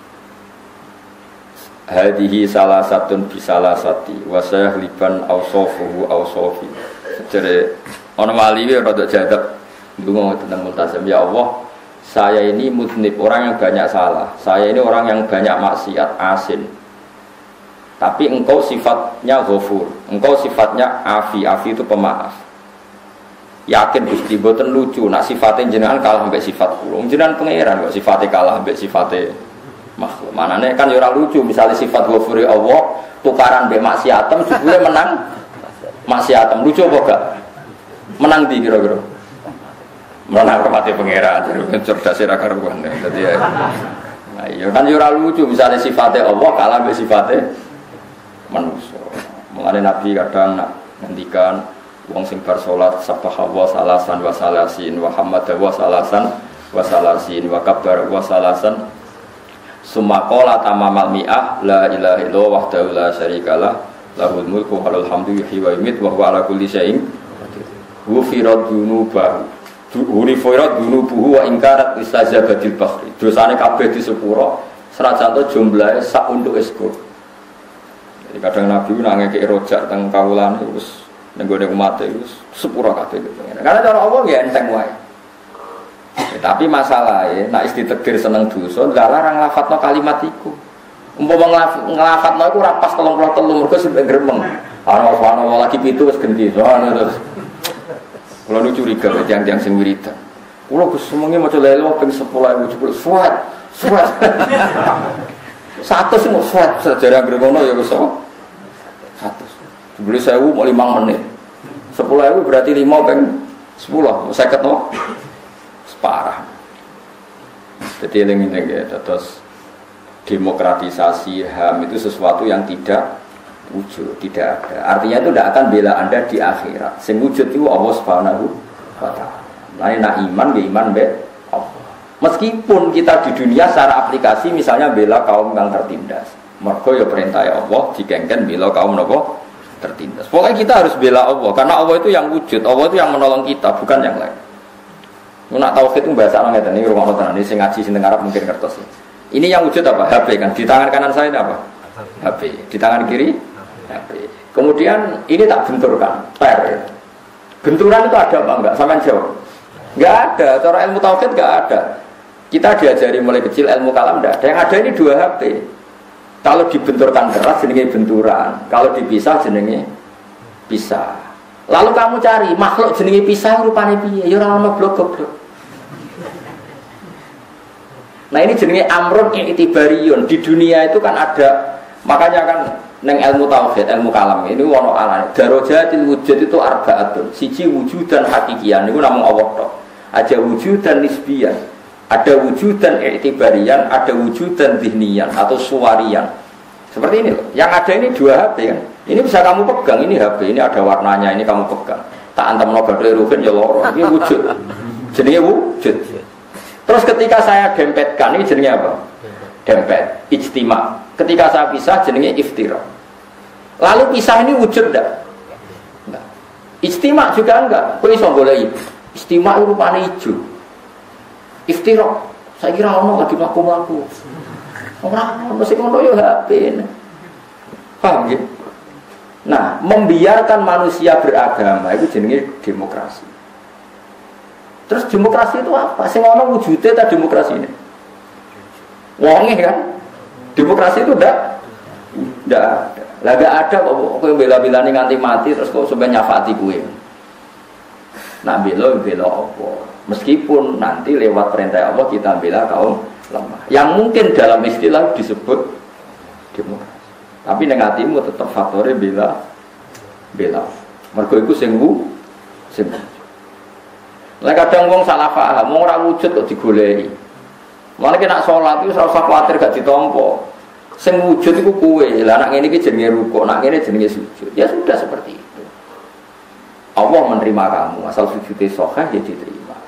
Hadihi salah satun bisalah sati wasayah liban awsofuhu awsofi. Jadi orang waliwi rada jadab ngomong tentang multazam. Ya Allah, saya ini mudnib, orang yang banyak salah. Saya ini orang yang banyak maksiat, asin. Tapi engkau sifatnya ghafur, engkau sifatnya afi. Afi itu pemaaf. Yakin Gusti boten lucu nak sifatnya jenengan kalah mbek sifat kula. Jenengan pangeran kok sifatnya kalah mbek sifatnya makhluk. Manane kan ya ora lucu misalnya sifat ghafuri Allah tukaran mbek maksiatem jebule menang maksiatem. Lucu apa gak? Menang di kira-kira. Menang rahmati pangeran jadi cerdas ra karuan. Dadi ya. Nah, ya kan ya ora lucu misalnya sifatnya Allah kalah mbek sifatnya manusia. Mulane Nabi kadang nak ngendikan wong sing bar salat subhanallah salasan wa salasin wa hamdahu wa salasan wa salasin wa kabbar wa salasan summa qala tamamal mi'ah la ilaha illallah wahdahu la syarikalah lahul mulku wa lahul hamdu yuhyi wa yumiitu wa huwa ala kulli syai'in qadir. Ghufirat dunubuhu wa inkarat istajabatil bahri. Dosane kabeh disepuro senajan to jumlahe sak untuk eskur. Jadi kadang Nabi nangke rojak teng kawulane wis ning gone umat wis sepuro kabeh. Karena cara Allah ya enteng wae. Tapi masalahnya, nak istighfar seneng dosa, larang nglafadzno kalimat iku. Umpama nglafadzno iku ora pas 33 mergo sampe gremeng. Ana lagi pitu wis genti. Terus kula nu curiga tiyang-tiyang sing wiridan. Kulo Gus semengi maca lelo ping 10.000 jebul suat. 100 mau suat sejarah ngono ya wis 100. Jebul 1000 mau 5 menit. 10.000 berarti 5 ping 10, 50 no. Separah. Jadi eling-eling ya, terus demokratisasi HAM itu sesuatu yang tidak wujud, tidak ada. Artinya itu tidak akan bela Anda di akhirat. Sing wujud itu Allah Subhanahu wa taala. Lain nak iman be iman be Allah. Meskipun kita di dunia secara aplikasi misalnya bela kaum yang tertindas. Mergo ya perintah Allah dikengken bela kaum napa tertindas. Pokoknya kita harus bela Allah karena Allah itu yang wujud, Allah itu yang menolong kita, bukan yang lain. Nak tauhid itu bahasa orang ngeten iki rumah tenan iki sing ngaji sing Arab mungkin ngertos. Ini yang wujud apa? HP kan. Di tangan kanan saya ini apa? HP. Di tangan kiri HP. Kemudian ini tak benturkan, per. Benturan itu ada apa enggak? Sampean jawab. Enggak ada. Cara ilmu tauhid enggak ada. Kita diajari mulai kecil ilmu kalam enggak ada. Yang ada ini 2 HP. Kalau dibenturkan keras jenenge benturan. Kalau dipisah jenenge pisah. Lalu kamu cari makhluk jenenge pisah rupane piye? Ya ora ono blok-blok. Nah ini jenenge amrun i'tibariyun. Di dunia itu kan ada, makanya kan neng ilmu tauhid, ilmu kalam ini wono alane. Darajatil wujud itu arba'atun. Siji wujudan hakikian niku namung Allah tok. Ada wujudan nisbiyan, ada wujudan i'tibariyan, ada wujudan dzihniyan atau suwariyan. Seperti ini loh. Yang ada ini 2 HP kan. Ini bisa kamu pegang, ini HP, ini ada warnanya, ini kamu pegang. Tak antamno badhe ruhin ya loro. Ini wujud. Jenenge wujud. Terus ketika saya dempetkan, ini jenenge apa? Dempet, ijtima. Ketika saya pisah, jenenge iftira. Lalu pisah ini wujud enggak? Enggak. Ijtima juga enggak. Kok iso goleki? Ijtima rupane ijo. Iftira, saya kira ono lagi mlaku-mlaku. Ora ono sing ngono ya HP. Paham nggih? Nah, membiarkan manusia beragama itu jenenge demokrasi. Terus demokrasi itu apa? Sing ana wujude ta demokrasi ini? Wonge kan? Demokrasi itu ndak ada. Lah gak ada kok kowe bela-belani nganti mati terus kok sampe nyafati kowe. Nak bela apa? Meskipun nanti lewat perintah Allah kita bela kaum lemah. Yang mungkin dalam istilah disebut demokrasi. Tapi ning atimu tetep faktore bela. Mergo iku sing lah kadang wong salah paham, wong ora wujud kok digoleki. Mulane nek salat iku ora usah kuwatir gak ditampa. Sing wujud iku kowe. Lah nek ngene iki jenenge rukuk, nek ngene jenenge sujud. Ya sudah seperti itu. Allah menerima kamu, asal sujudnya sahih ya diterima.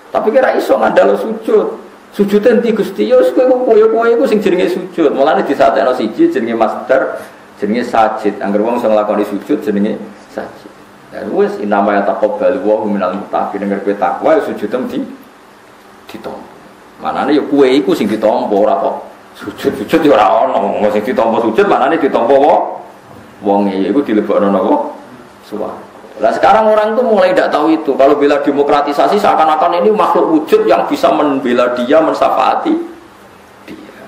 Tapi kira iso ngandalo sujud. Sujud endi Gusti? Ya kowe iku sing jenenge sujud. Mulane disatekno siji jenenge masdar, jenenge sajid. Angger wong sing nglakoni sujud jenenge sajid. Ya wis inama ya taqabbal wa minal muttaqin nek kowe takwa ya sujud ditampa. Manane ya kowe iku sing ditampa ora kok sujud ya ora ono sing ditampa sujud manane ditampa wong iku dilebokno napa suwarga. Lah sekarang orang tuh mulai tidak tahu itu. Kalau bela demokratisasi seakan-akan ini makhluk wujud yang bisa membela dia, mensyafaati dia.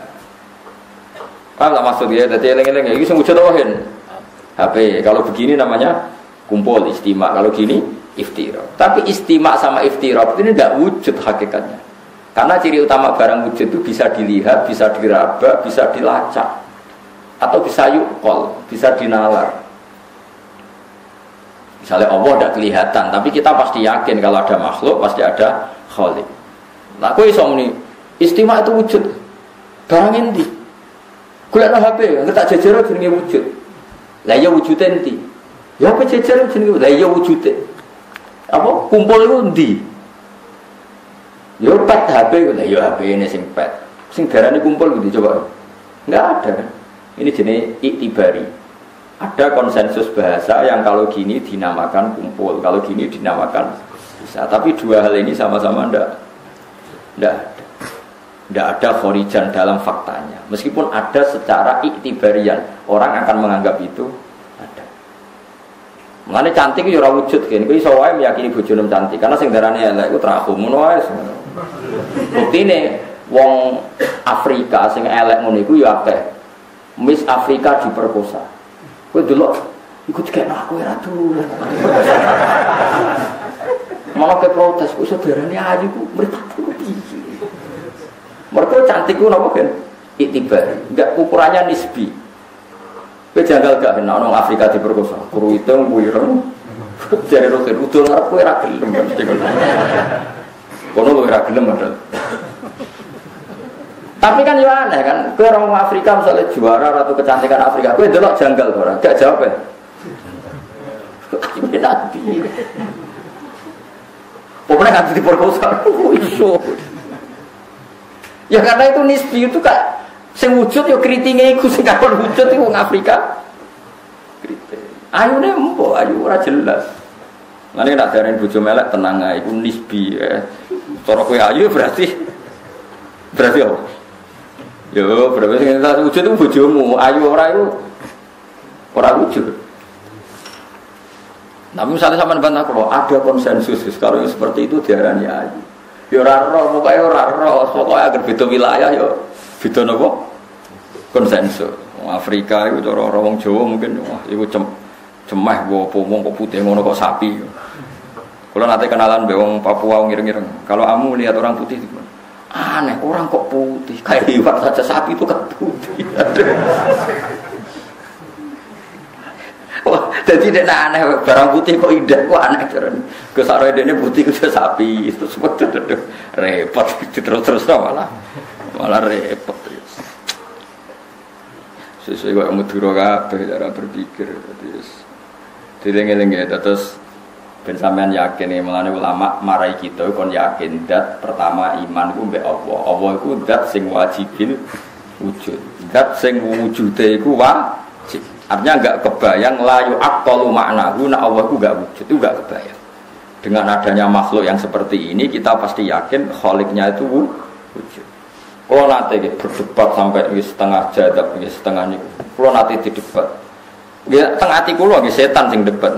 Paham tak maksud dia? Jadi eleng-eleng ini wujud wahin. HP kalau begini namanya kumpul istima, kalau gini iftira. Tapi istima sama iftira ini tidak wujud hakikatnya. Karena ciri utama barang wujud itu bisa dilihat, bisa diraba, bisa dilacak, atau bisa yukol, bisa dinalar. Misalnya Allah tidak kelihatan, tapi kita pasti yakin kalau ada makhluk pasti ada khalik. Nah, aku iso muni istima itu wujud. Barang endi? Golekno HP, ngetak jejer jenenge wujud. Lah ya wujude endi? Ya apa jejer jenenge? Lah ya wujude. Apa kumpul iku endi? Ya pet HP, lah ya HP ini sing pet. Sing darane kumpul gitu coba. Enggak ada kan? Ini jenis iktibari. Ada konsensus bahasa yang kalau gini dinamakan kumpul, kalau gini dinamakan bisa. Tapi dua hal ini sama-sama tidak ada khorijan dalam faktanya. Meskipun ada secara iktibarian, orang akan menganggap itu ada. Mengenai cantik itu ora wujud kan. Kowe iso wae meyakini bojone cantik karena sing darane elek iku terakhum ngono wae. Buktine wong Afrika sing elek ngono iku ya akeh. Miss Afrika diperkosa. Kowe delok Iku dikekno aku ora dolan. Malah ke protes kok saudarane ayu ku mripatku piye. Mergo cantik ku napa kan? Iktibar. Enggak ukurannya nisbi. Kowe janggal gak enak nang Afrika diperkosa. Kuru hitung wireng. Jare roke udul arep kowe ora gelem. Kono kowe ora gelem padahal. Tapi kan yo aneh kan, kowe orang Afrika misalnya juara ratu kecantikan Afrika, kowe delok janggal ora? Gak jawab ya. Ini nanti. Pokoknya nggak diperkosa, iso. Ya karena itu nisbi itu kak, sing wujud yo kritingnya iku sing kakon wujud iku wong Afrika. Kriting. Ayune empo, ayu ora jelas. Ngene nak darani bojo melek tenang ae iku nisbi ya. Cara kowe ayu berarti apa? Yo berarti sing wujud itu bojomu, ayu ora iku ora wujud. Namun misalnya sama bantah kalau ada konsensus kalau seperti itu diarani ayu. Ya ora roh, pokoknya ora roh, pokoknya agar beda wilayah ya beda nopo konsensus. Afrika itu cara orang Jawa mungkin wah iku cemeh apa wong kok putih ngono kok sapi. Kalau nanti kenalan be wong Papua ngireng-ngireng. Kalau kamu lihat orang putih aneh, orang kok putih kayak iwak saja sapi itu kan putih. Wah, jadi dia aneh barang putih kok indah, kok aneh caranya. Kesaroi dia putih itu sapi, itu semua repot, terus malah repot. Sesuai kok Madura kabeh cara berpikir, dileng-eleng ya. Terus ben sampean yakin nih, melane ulama marai kita kon yakin dat pertama iman ku mbek Allah. Allah iku dat sing wajibil wujud, dat sing wujude iku wajib. Artinya enggak kebayang layu aqtalu maknahu nak Allah itu enggak wujud, itu enggak kebayang. Dengan adanya makhluk yang seperti ini kita pasti yakin khaliknya itu wujud. Kalau nanti berdebat sampai setengah jadab, setengah niku. Kalau nanti didebat, ya tengah hati kulo setan sing debat.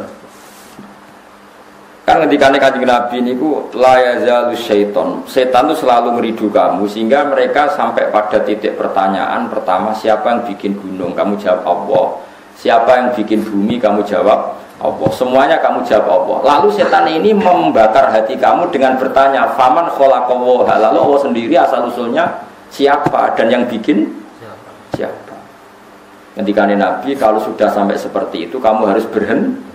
Kan ketika Kanjeng Nabi niku la yazalu syaiton. Setan itu selalu ngeridu kamu sehingga mereka sampai pada titik pertanyaan pertama, siapa yang bikin gunung? Kamu jawab Allah. Siapa yang bikin bumi? Kamu jawab Allah. Semuanya kamu jawab Allah. Lalu setan ini membakar hati kamu dengan bertanya, faman khalaqallahu. Lalu Allah sendiri asal usulnya siapa dan yang bikin siapa? Ketika Nabi kalau sudah sampai seperti itu kamu harus berhenti.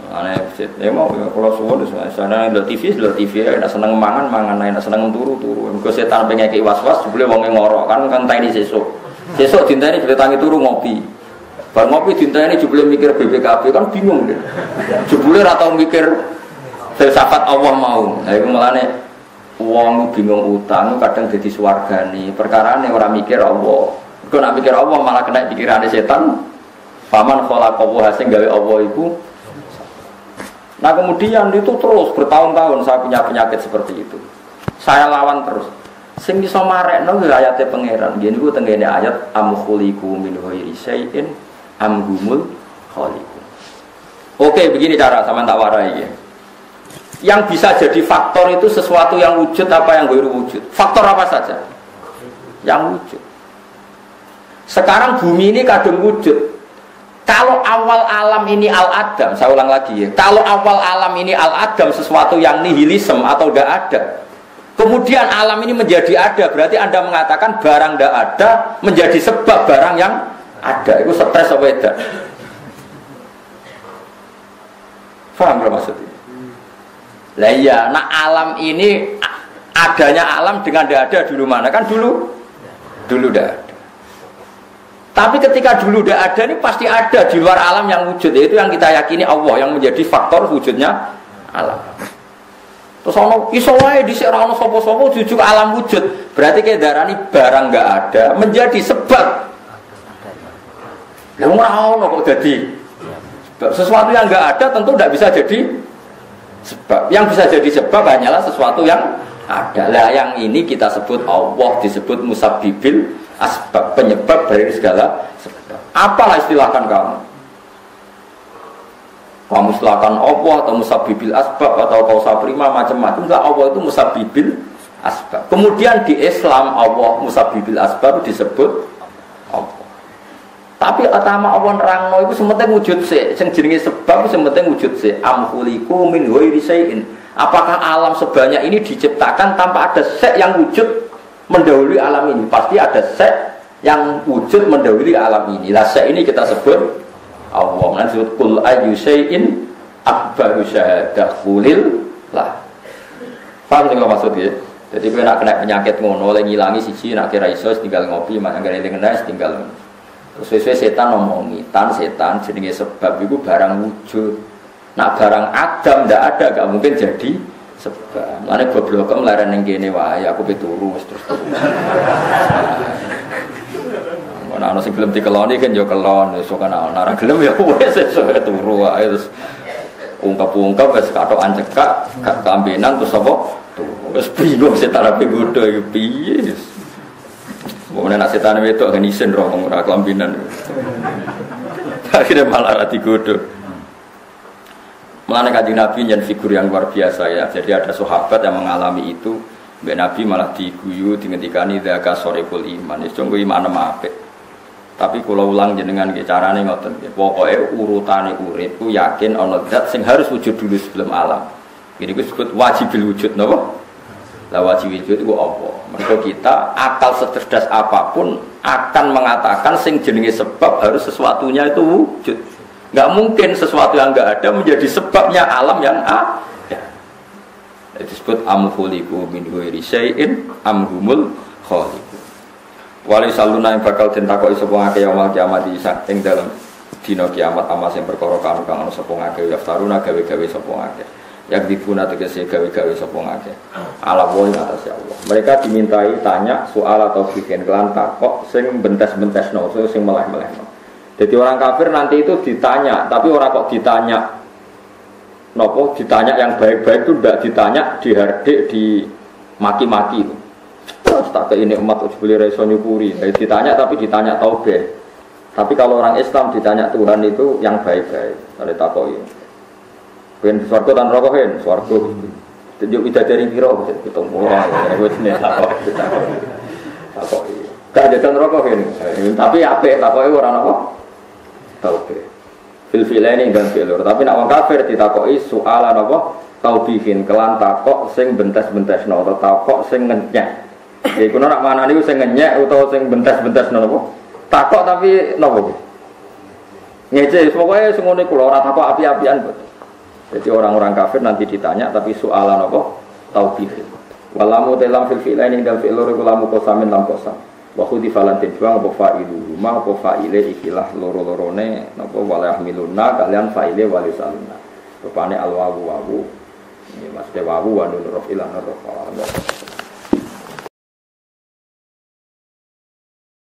Aneh, ya mau kalau suwon sana ndelok TV nek seneng mangan nek seneng turu. Mergo setan pengen iki was-was jebule wong ngorok kan ngenteni sesuk. Sesuk dinteni jebule tangi turu ngopi. Bar ngopi dinteni jebule mikir BPKB kan bingung deh. Jebule ora tau mikir filsafat Allah mau. Lah iku melane wong bingung utang kadang dadi swargane. Perkarane ora mikir Allah. Mergo nek mikir Allah malah kena pikirane setan. Faman khalaqahu sing gawe Allah iku. Nah kemudian itu terus bertahun-tahun saya punya penyakit seperti itu. Saya lawan terus. Sing iso marekno ayate pangeran. Ngene iku tengene ayat am khuliqu min ghairi syai'in am humul khaliqun. Oke, begini cara sama tak warai ya. Yang bisa jadi faktor itu sesuatu yang wujud apa yang gak wujud. Faktor apa saja? Yang wujud. Sekarang bumi ini kadung wujud. Kalau awal alam ini al-adam, saya ulang lagi ya. Kalau awal alam ini al-adam, sesuatu yang nihilisme atau tidak ada. Kemudian alam ini menjadi ada, berarti Anda mengatakan barang tidak ada menjadi sebab barang yang ada. Itu stres apa tidak? Paham nggak maksudnya? Lah iya, nah alam ini adanya alam dengan tidak ada dulu mana? Kan dulu tidak ada. Tapi ketika dulu tidak ada, ini pasti ada di luar alam yang wujud. Itu yang kita yakini Allah yang menjadi faktor wujudnya alam. Terus ono iso wae dhisik ora ono sapa-sapa jujuk alam wujud. Berarti kayak darani barang enggak ada menjadi sebab. Lah ora ono kok dadi. Sesuatu yang enggak ada tentu tidak bisa jadi sebab. Yang bisa jadi sebab hanyalah sesuatu yang ada. Lah yang ini kita sebut Allah, disebut musabbibil asbab, penyebab dari segala sebab. Apalah istilahkan kamu? Kamu istilahkan Allah atau musabbibil asbab atau kausa prima macam-macam. Lah Allah itu musabbibil asbab. Kemudian di Islam Allah musabbibil asbab disebut Allah. Tapi atama Allah nerangno iku sementing wujud sik, sing jenenge sebab sementing wujud sik. Am khuliqu min ghairi syai'in. Apakah alam sebanyak ini diciptakan tanpa ada sek yang wujud mendahului alam ini? Pasti ada sek yang wujud mendahului alam ini. Lah sek ini kita sebut Allah. Nan disebut kul ayyu syai'in akbaru syahadah qulil lah. Paham sing maksudnya? Jadi kowe nak kena penyakit ngono oleh ngilangi siji nak kira iso tinggal ngopi, mak anggere eling enak tinggal. Sesuai setan ngomongi, setan jenenge sebab itu barang wujud. Nak barang Adam ndak ada, gak mungkin jadi sebab. Lane goblok melarat ning kene wae, aku peturu terus. Ana sing gelem dikeloni kan yo kelon, iso kan ora gelem ya wis iso turu wae terus ungkap-ungkap wis katokan cekak, gak kambenan terus apa? Wis bingung setan ape bodho iki piye. Kemudian nak setan wedok kan isen roh ora kelambinan. Akhirnya malah digodo. Mulane Kanjeng Nabi nyen figur yang luar biasa ya. Jadi ada sahabat yang mengalami itu, Mbak Nabi malah diguyu dingendikani dzaka sorikul iman. Wis jonggo iman apik. Tapi kula ulang jenengan nggih carane ngoten nggih. Pokoke urutane urip ku yakin ana zat sing harus wujud dulu sebelum alam. Ini disebut wajibil wujud napa? Lah wajib wujud itu apa? Mereka kita akal secerdas apapun akan mengatakan sing jenenge sebab harus sesuatunya itu wujud. Enggak mungkin sesuatu yang enggak ada menjadi sebabnya alam yang ada. Itu disebut amkhuliqu min ghairi syai'in amhumul khaliqu. Wali saluna yang bakal den takoki sapa ngake yaumul kiamat ing dalem dina kiamat ama sing perkara kang ana sapa ngake yaftaruna gawe-gawe sapa ngake. Yang dipuna tegese gawe-gawe sapa ngake. Ala wa atas ya Allah. Mereka dimintai tanya soal atau bikin kelan takok sing bentes-bentesno, sing meleh-melehno. Jadi orang kafir nanti itu ditanya, tapi orang kok ditanya nopo ditanya yang baik-baik itu tidak ditanya dihardik, dimaki-maki itu. Terus tak ke ini umat ujbuli reso nyukuri. Jadi ditanya tapi ditanya taubeh. Tapi kalau orang Islam ditanya Tuhan itu yang baik-baik. Ada takoi. Ben swarga tan neraka hen, swarga. Tunjuk bidadari pira kita mulai. Wis nek takoi. Gak ada neraka hen. Tapi apik takoke ora napa? Taubeh. Fil-filaini dan filur. Tapi nak wong kafir ditakoki soalan apa? Taubihin kelan takok sing bentes-bentesno atau takok sing ngenyek. Iku nak manani sing ngenyek utawa sing bentes-bentesno napa? Takok tapi napa? Ngece pokoke sing ngene kula ora takok api-apian kok. Jadi orang-orang kafir nanti ditanya tapi soalan apa? Taubihin. Walamu dalam fil-filaini dan filur iku lamu kosamin lam kosam. Wa khudi falantin buang apa fa'ilu ma apa fa'ile ikilah loro-lorone napa walah miluna kalian fa'ile walisaluna rupane alwawu wawu ini mas dewawu wa nur ilah nur